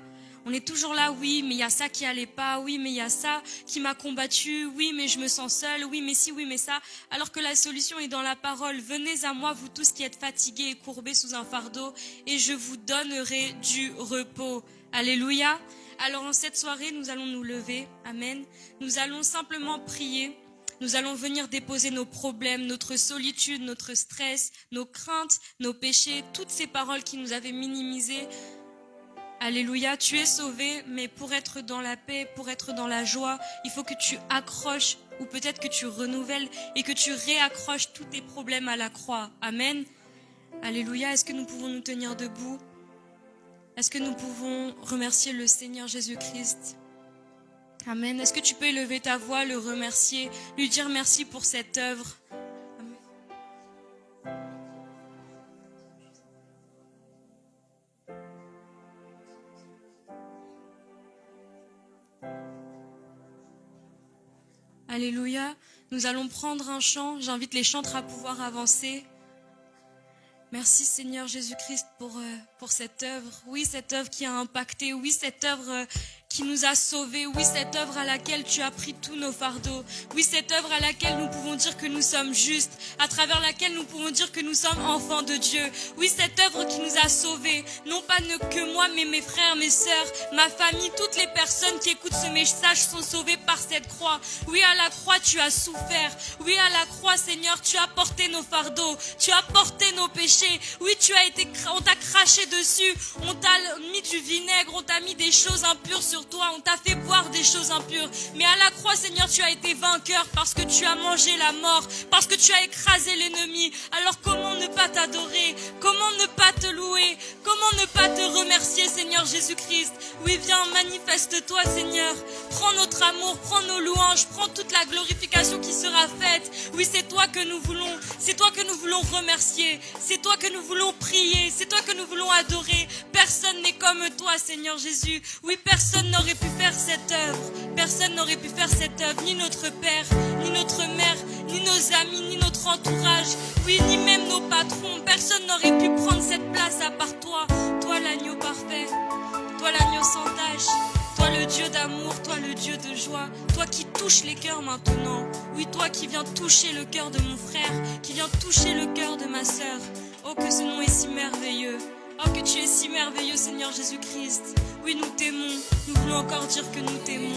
On est toujours là, oui, mais il y a ça qui allait pas, oui, mais il y a ça qui m'a combattu, oui, mais je me sens seule, oui, mais si, oui, mais ça. Alors que la solution est dans la parole. Venez à moi, vous tous qui êtes fatigués et courbés sous un fardeau, et je vous donnerai du repos. Alléluia. Alors en cette soirée, nous allons nous lever. Amen. Nous allons simplement prier. Nous allons venir déposer nos problèmes, notre solitude, notre stress, nos craintes, nos péchés, toutes ces paroles qui nous avaient minimisés. Alléluia, tu es sauvé, mais pour être dans la paix, pour être dans la joie, il faut que tu accroches ou peut-être que tu renouvelles et que tu réaccroches tous tes problèmes à la croix. Amen. Alléluia, est-ce que nous pouvons nous tenir debout? Est-ce que nous pouvons remercier le Seigneur Jésus-Christ? Amen. Est-ce que tu peux élever ta voix, le remercier, lui dire merci pour cette œuvre? Alléluia. Nous allons prendre un chant. J'invite les chantres à pouvoir avancer. Merci Seigneur Jésus-Christ pour cette œuvre. Oui, cette œuvre qui a impacté. Oui, cette œuvre qui nous a sauvés. Oui, cette œuvre à laquelle tu as pris tous nos fardeaux. Oui, cette œuvre à laquelle nous pouvons dire que nous sommes justes. À travers laquelle nous pouvons dire que nous sommes enfants de Dieu. Oui, cette œuvre qui nous a sauvés. Non pas que moi, mais mes frères, mes sœurs, ma famille, toutes les personnes qui écoutent ce message sont sauvées par cette croix. Oui, à la croix, tu as souffert. Oui, à la croix, Seigneur, tu as porté nos fardeaux. Tu as porté nos péchés. Oui, on t'a craché dessus. On t'a mis du vinaigre. On t'a mis des choses impures sur toi, on t'a fait boire des choses impures. Mais à la croix, Seigneur, tu as été vainqueur parce que tu as mangé la mort, parce que tu as écrasé l'ennemi. Alors comment ne pas t'adorer? Comment ne pas te louer? Comment ne pas te remercier, Seigneur Jésus-Christ? Oui, viens, manifeste-toi, Seigneur. Prends notre amour, prends nos louanges, prends toute la glorification qui sera faite. Oui, c'est toi que nous voulons. C'est toi que nous voulons remercier. C'est toi que nous voulons prier. C'est toi que nous voulons adorer. Personne n'est comme toi, Seigneur Jésus. Oui, personne n'aurait pu faire cette œuvre. Personne n'aurait pu faire cette œuvre. Ni notre père, ni notre mère, ni nos amis, ni notre entourage. Oui, ni même nos patrons. Personne n'aurait pu prendre cette place à part toi. Toi, l'agneau parfait. Toi, l'agneau sans tache. Toi, le Dieu d'amour. Toi, le Dieu de joie. Toi qui touches les cœurs maintenant. Oui, toi qui viens toucher le cœur de mon frère. Qui viens toucher le cœur de ma sœur. Oh, que ce nom est si merveilleux. Oh, que tu es si merveilleux, Seigneur Jésus-Christ. Oui, nous t'aimons. Nous voulons encore dire que nous t'aimons.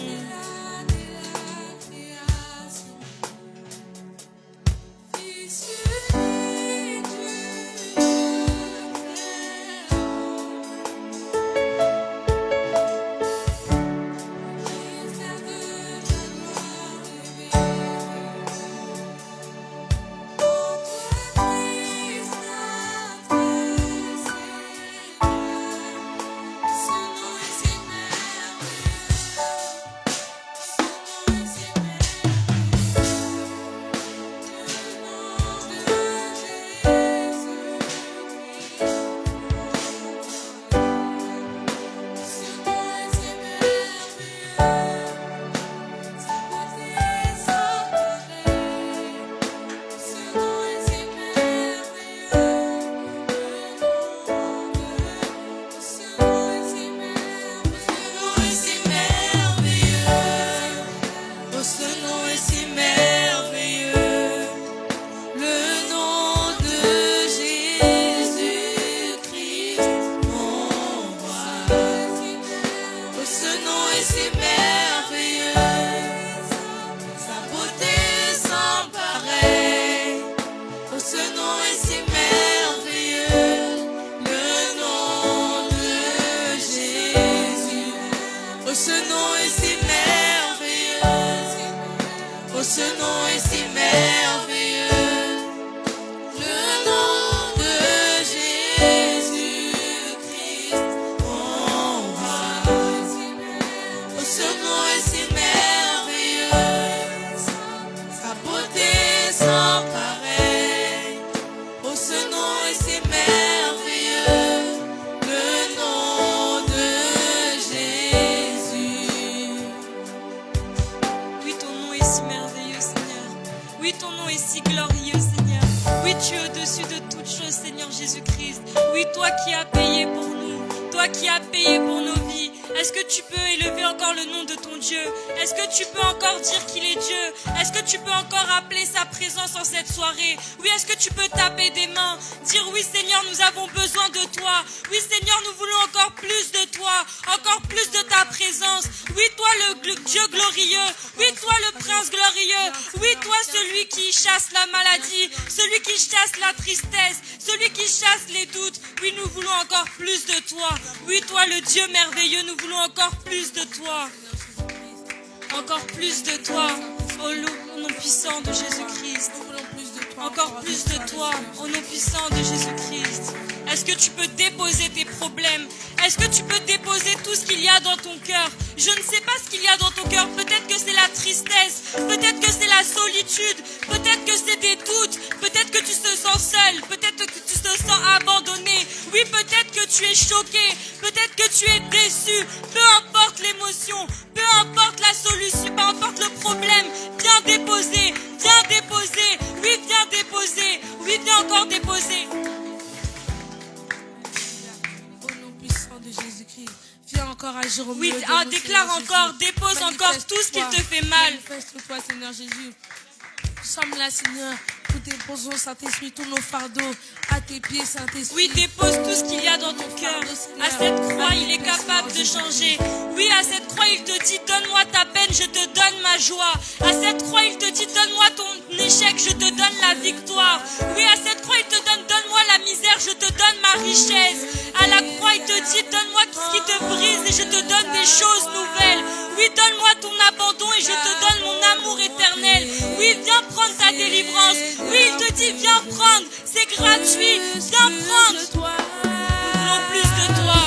Oui, toi le Dieu glorieux. Oui, toi le prince glorieux. Oui, toi celui qui chasse la maladie, celui qui chasse la tristesse, celui qui chasse les doutes. Oui, nous voulons encore plus de toi. Oui, toi le Dieu merveilleux, nous voulons encore plus de toi. Encore plus de toi, au nom puissant de Jésus-Christ. Encore plus de toi, au nom puissant de Jésus-Christ. Est-ce que tu peux déposer tes problèmes? Est-ce que tu peux déposer tout ce qu'il y a dans ton cœur? Je ne sais pas ce qu'il y a dans ton cœur. Peut-être que c'est la tristesse, peut-être que c'est la solitude, peut-être que c'est des doutes, peut-être que tu te sens seul, peut-être que tu te sens abandonné. Oui, peut-être que tu es choqué, peut-être que tu es déçu. Peu importe l'émotion, peu importe la solution, peu importe le problème, viens déposer, viens déposer. Oui, viens déposer, oui, viens encore déposer. Jésus-Christ, viens encore agir au Oui, milieu de nous, déclare Seigneur encore, Jésus. dépose encore tout ce qui te fait mal. Manifeste-toi, Seigneur Jésus. Nous sommes là, Seigneur. Nous déposons, Saint-Esprit, tous nos fardeaux à tes pieds, Saint-Esprit. Oui, dépose tout ce qu'il y a dans ton cœur. À cette croix, il est capable de changer. Oui, à cette croix, il te dit, donne-moi ta peine, je te donne ma joie. À cette croix, il te dit, donne-moi ton échec, je te donne la victoire. Oui, à cette croix, il te donne, donne-moi la misère, je te donne ma richesse. À la croix, il te dit, donne-moi tout ce qui te brise et je te donne des choses nouvelles. Oui, donne-moi ton abandon et je te donne mon amour éternel. Oui, viens prendre ta délivrance. Oui, il te dit, viens prendre. C'est gratuit. Viens prendre. Nous voulons plus de toi.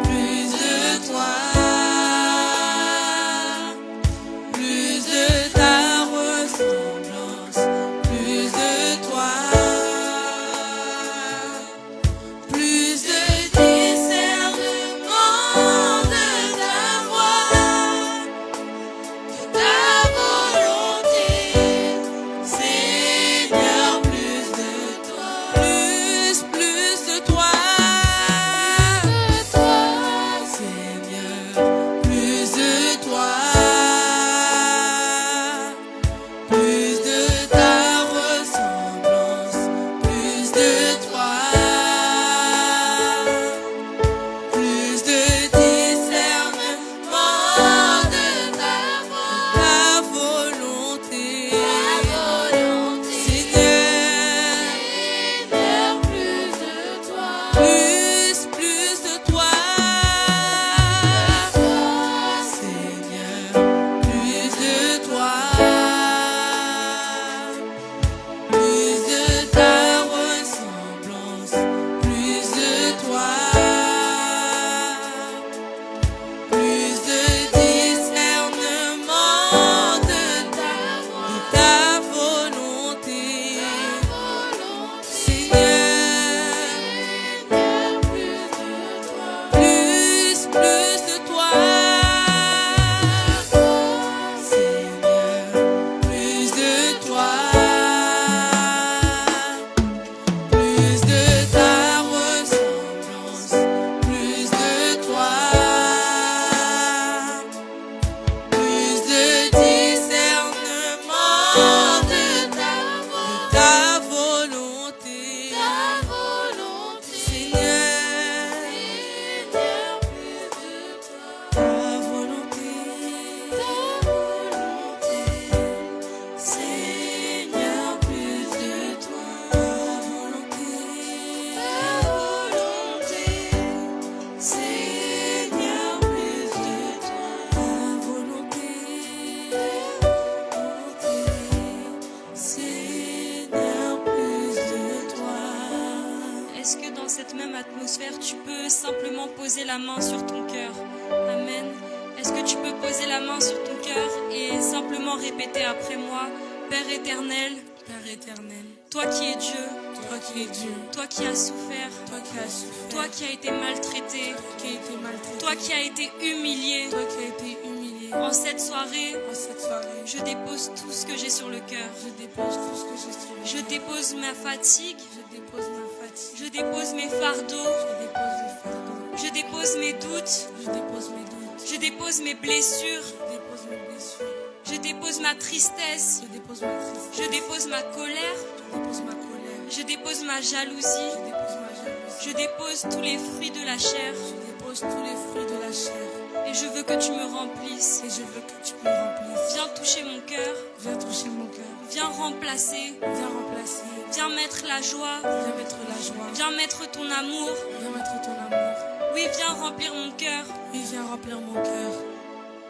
Plus de toi, plus de ta ressemblance, plus de toi, plus de discernement de ta voix, de ta volonté, Seigneur, plus de toi, plus de toi. Seigneur, plus de toi, plus de ta ressemblance, plus de toi, plus de discernement de ta volonté, Seigneur, plus de toi, plus de toi. Seigneur, plus de toi, plus de ta ressemblance, plus de toi, plus de discernement de ta volonté, Seigneur, plus de toi, Seigneur, plus de toi, plus de ta ressemblance, plus de toi, plus de discernement de ta volonté, Seigneur, ta volonté, Seigneur, plus de toi, ta volonté, Seigneur, plus de toi, ta volonté, Seigneur, plus de toi. Est-ce que dans cette même atmosphère, tu peux simplement poser la main sur ton cœur? Amen. Est-ce que tu peux poser la main sur ton cœur et simplement répéter après moi, Père éternel, Père éternel, toi qui es Dieu, toi qui es Dieu, toi qui as souffert, toi qui as souffert, toi qui as été maltraité, toi qui as été maltraité, toi qui as été humilié, toi qui as été humilié. en cette soirée, En cette soirée, je dépose tout ce que j'ai sur le cœur. je dépose tout ce que j'ai sur le Je cœur. dépose ma fatigue, Je dépose ma fatigue, je dépose mes fardeaux, je dépose les fardeaux, je dépose mes doutes, je dépose mes doutes, je dépose mes blessures, je dépose mes blessures, je dépose ma tristesse, je dépose ma tristesse, je dépose ma colère, je dépose ma colère, je dépose ma jalousie, je dépose ma jalousie, je dépose tous les fruits de la chair. je dépose tous les fruits de la chair. Et je veux que tu me remplisses. Et je veux que tu me remplisses. Viens toucher mon cœur. Viens toucher mon cœur. Viens remplacer. Viens remplacer. Viens mettre la joie. Viens mettre la joie. Viens mettre ton amour. Viens mettre ton amour. Oui, viens remplir mon cœur. Oui, viens remplir mon cœur.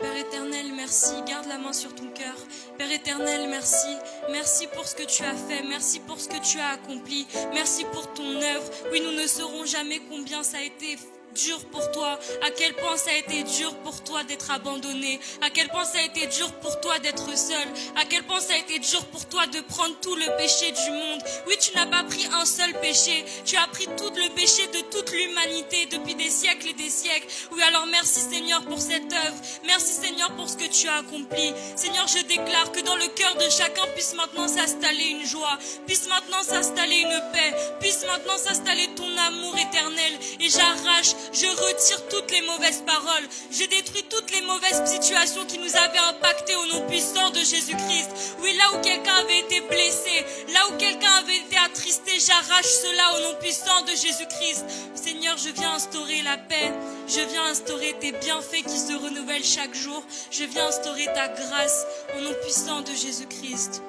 Père éternel, merci. Garde la main sur ton cœur. Père éternel, merci. Merci pour ce que tu as fait. Merci pour ce que tu as accompli. Merci pour ton œuvre. Oui, nous ne saurons jamais combien ça a été dur pour toi, à quel point ça a été dur pour toi d'être abandonné, à quel point ça a été dur pour toi d'être seul, à quel point ça a été dur pour toi de prendre tout le péché du monde. Oui, tu n'as pas pris un seul péché, tu as pris tout le péché de toute l'humanité depuis des siècles et des siècles. Oui, alors merci Seigneur pour cette œuvre, merci Seigneur pour ce que tu as accompli. Seigneur, je déclare que dans le cœur de chacun puisse maintenant s'installer une joie, puisse maintenant s'installer une paix, puisse maintenant s'installer ton amour éternel. Et j'arrache, je retire toutes les mauvaises paroles. Je détruis toutes les mauvaises situations qui nous avaient impactés au nom puissant de Jésus-Christ. Oui, là où quelqu'un avait été blessé, là où quelqu'un avait été attristé, j'arrache cela au nom puissant de Jésus-Christ. Seigneur, je viens instaurer la paix. Je viens instaurer tes bienfaits qui se renouvellent chaque jour. Je viens instaurer ta grâce au nom puissant de Jésus-Christ.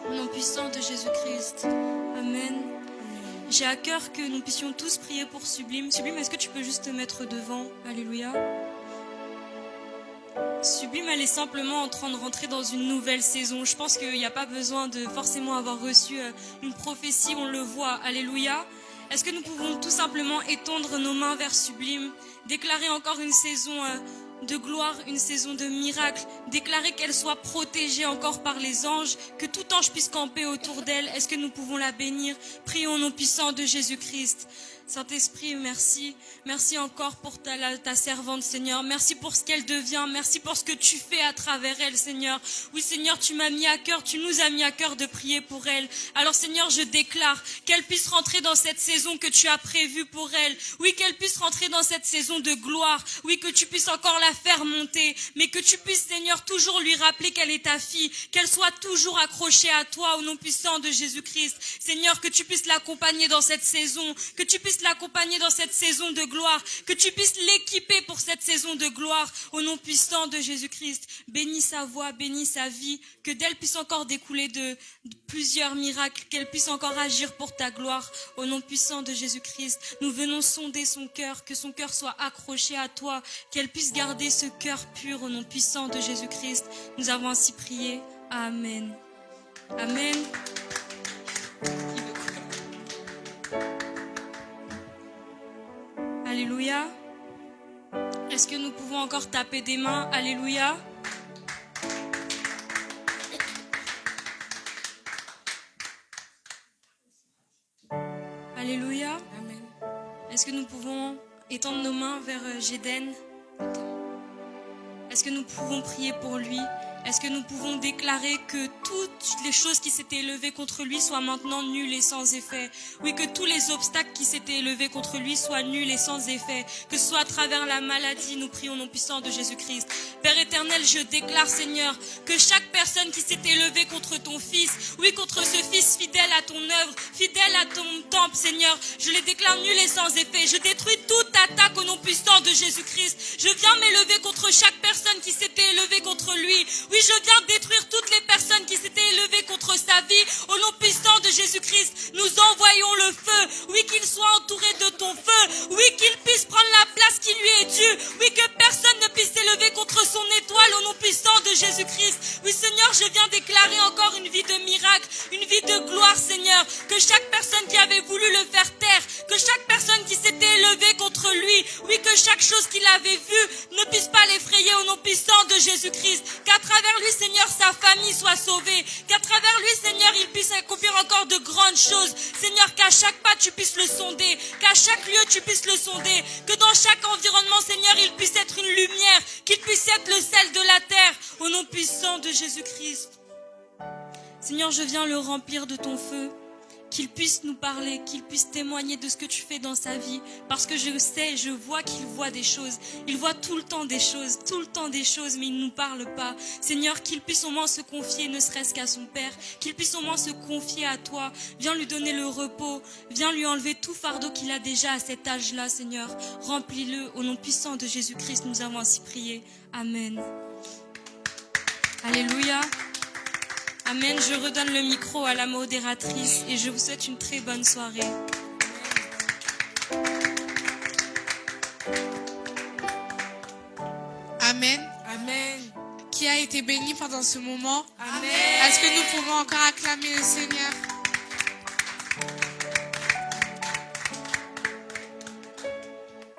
Au nom puissant de Jésus-Christ. Amen. J'ai à cœur que nous puissions tous prier pour Sublime. Sublime, est-ce que tu peux juste te mettre devant? Alléluia. Sublime, elle est simplement en train de rentrer dans une nouvelle saison. Je pense qu'il n'y a pas besoin de forcément avoir reçu une prophétie, on le voit. Alléluia. Est-ce que nous pouvons tout simplement étendre nos mains vers Sublime, déclarer encore une saison de gloire, une saison de miracle, déclarer qu'elle soit protégée encore par les anges, que tout ange puisse camper autour d'elle. Est-ce que nous pouvons la bénir? Prions au nom puissant de Jésus-Christ. Saint-Esprit, merci. Merci encore pour ta servante, Seigneur. Merci pour ce qu'elle devient. Merci pour ce que tu fais à travers elle, Seigneur. Oui, Seigneur, tu m'as mis à cœur, tu nous as mis à cœur de prier pour elle. Alors, Seigneur, je déclare qu'elle puisse rentrer dans cette saison que tu as prévue pour elle. Oui, qu'elle puisse rentrer dans cette saison de gloire. Oui, que tu puisses encore la faire monter. Mais que tu puisses, Seigneur, toujours lui rappeler qu'elle est ta fille. Qu'elle soit toujours accrochée à toi au nom puissant de Jésus-Christ. Seigneur, que tu puisses l'accompagner dans cette saison. Que tu puisses l'accompagner dans cette saison de gloire, que tu puisses l'équiper pour cette saison de gloire au nom puissant de Jésus-Christ. Bénis sa voix, bénis sa vie, que d'elle puisse encore découler de plusieurs miracles, qu'elle puisse encore agir pour ta gloire au nom puissant de Jésus-Christ. Nous venons sonder son cœur, que son cœur soit accroché à toi, qu'elle puisse garder ce cœur pur au nom puissant de Jésus-Christ. Nous avons ainsi prié. Amen. Amen. Alléluia. Est-ce que nous pouvons encore taper des mains? Alléluia. Alléluia. Amen. Est-ce que nous pouvons étendre nos mains vers Géden? Est-ce que nous pouvons prier pour lui? Est-ce que nous pouvons déclarer que toutes les choses qui s'étaient élevées contre lui soient maintenant nulles et sans effet? Oui, que tous les obstacles qui s'étaient élevés contre lui soient nuls et sans effet. Que ce soit à travers la maladie, nous prions au nom puissant de Jésus-Christ. Père éternel, je déclare, Seigneur, que chaque personne qui s'est élevée contre ton fils, oui, contre ce fils fidèle à ton œuvre, fidèle à ton temple, Seigneur, je les déclare nuls et sans effet. Je détruis toute attaque au nom puissant de Jésus-Christ. Je viens m'élever contre chaque personne qui s'était élevée contre lui. Oui, je viens détruire toutes les personnes qui s'étaient élevées contre sa vie. Au nom puissant de Jésus-Christ, nous envoyons le feu. Oui, qu'il soit entouré de ton feu. Oui, qu'il puisse prendre la place qui lui est due. Oui, que personne ne puisse s'élever contre son étoile au nom puissant de Jésus-Christ. Oui, Seigneur, je viens déclarer encore une vie de miracle, une vie de gloire, Seigneur. Que chaque personne qui avait voulu le faire taire, que chaque personne qui s'était élevée contre lui, oui, que chaque chose qu'il avait vue ne puisse pas l'effrayer au nom puissant de Jésus-Christ. Qu'à travers lui, Seigneur, sa famille soit sauvée. Qu'à travers lui, Seigneur, il puisse accomplir encore de grandes choses. Seigneur, qu'à chaque pas, tu puisses le sonder. Qu'à chaque lieu, tu puisses le sonder. Que dans chaque environnement, Seigneur, il puisse être une lumière. Qu'il puisse être le sel de la terre. Au nom puissant de Jésus-Christ. Seigneur, je viens le remplir de ton feu. qu'il puisse nous parler, qu'il puisse témoigner de ce que tu fais dans sa vie. Parce que je vois qu'il voit des choses. Il voit tout le temps des choses, mais il ne nous parle pas. Seigneur, qu'il puisse au moins se confier, ne serait-ce qu'à son Père, qu'il puisse au moins se confier à toi. Viens lui donner le repos, viens lui enlever tout fardeau qu'il a déjà à cet âge-là, Seigneur. Remplis-le au nom puissant de Jésus-Christ, nous avons ainsi prié. Amen. Alléluia. Amen. Je redonne le micro à la modératrice et je vous souhaite une très bonne soirée. Amen. Amen. Qui a été béni pendant ce moment? Amen. Est-ce que nous pouvons encore acclamer le Seigneur?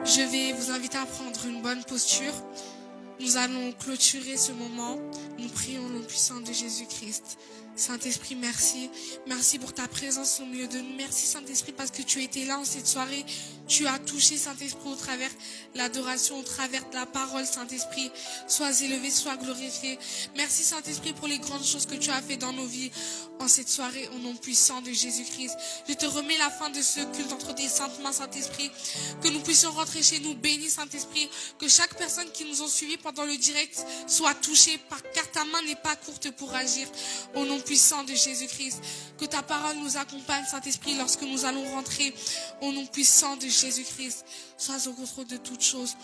Je vais vous inviter à prendre une bonne posture. Nous allons clôturer ce moment. Nous prions au nom puissant de Jésus-Christ. Saint-Esprit, merci. Merci pour ta présence au milieu de nous. Merci Saint-Esprit parce que tu étais là en cette soirée. Tu as touché Saint-Esprit au travers de l'adoration, au travers de la parole, Saint-Esprit. Sois élevé, sois glorifié. Merci Saint-Esprit pour les grandes choses que tu as fait dans nos vies en cette soirée au nom puissant de Jésus-Christ. Je te remets la fin de ce culte entre tes saintes mains, Saint-Esprit. Que nous puissions rentrer chez nous bénis, Saint-Esprit. Que chaque personne qui nous a suivis pendant le direct soit touchée car ta main n'est pas courte pour agir au nom puissant de Jésus-Christ. Que ta parole nous accompagne, Saint-Esprit, lorsque nous allons rentrer au nom puissant de Jésus-Christ. Sois au contrôle de toutes choses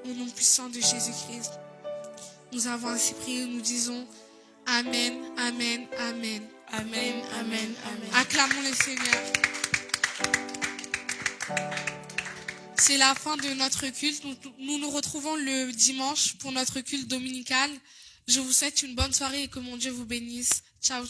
au nom puissant de Jésus-Christ. Nous avons ainsi prié, nous disons Amen, Amen, Amen. Amen. Amen. Amen. Acclamons le Seigneur. C'est la fin de notre culte. Nous nous retrouvons le dimanche pour notre culte dominical. Je vous souhaite une bonne soirée et que mon Dieu vous bénisse. Ciao.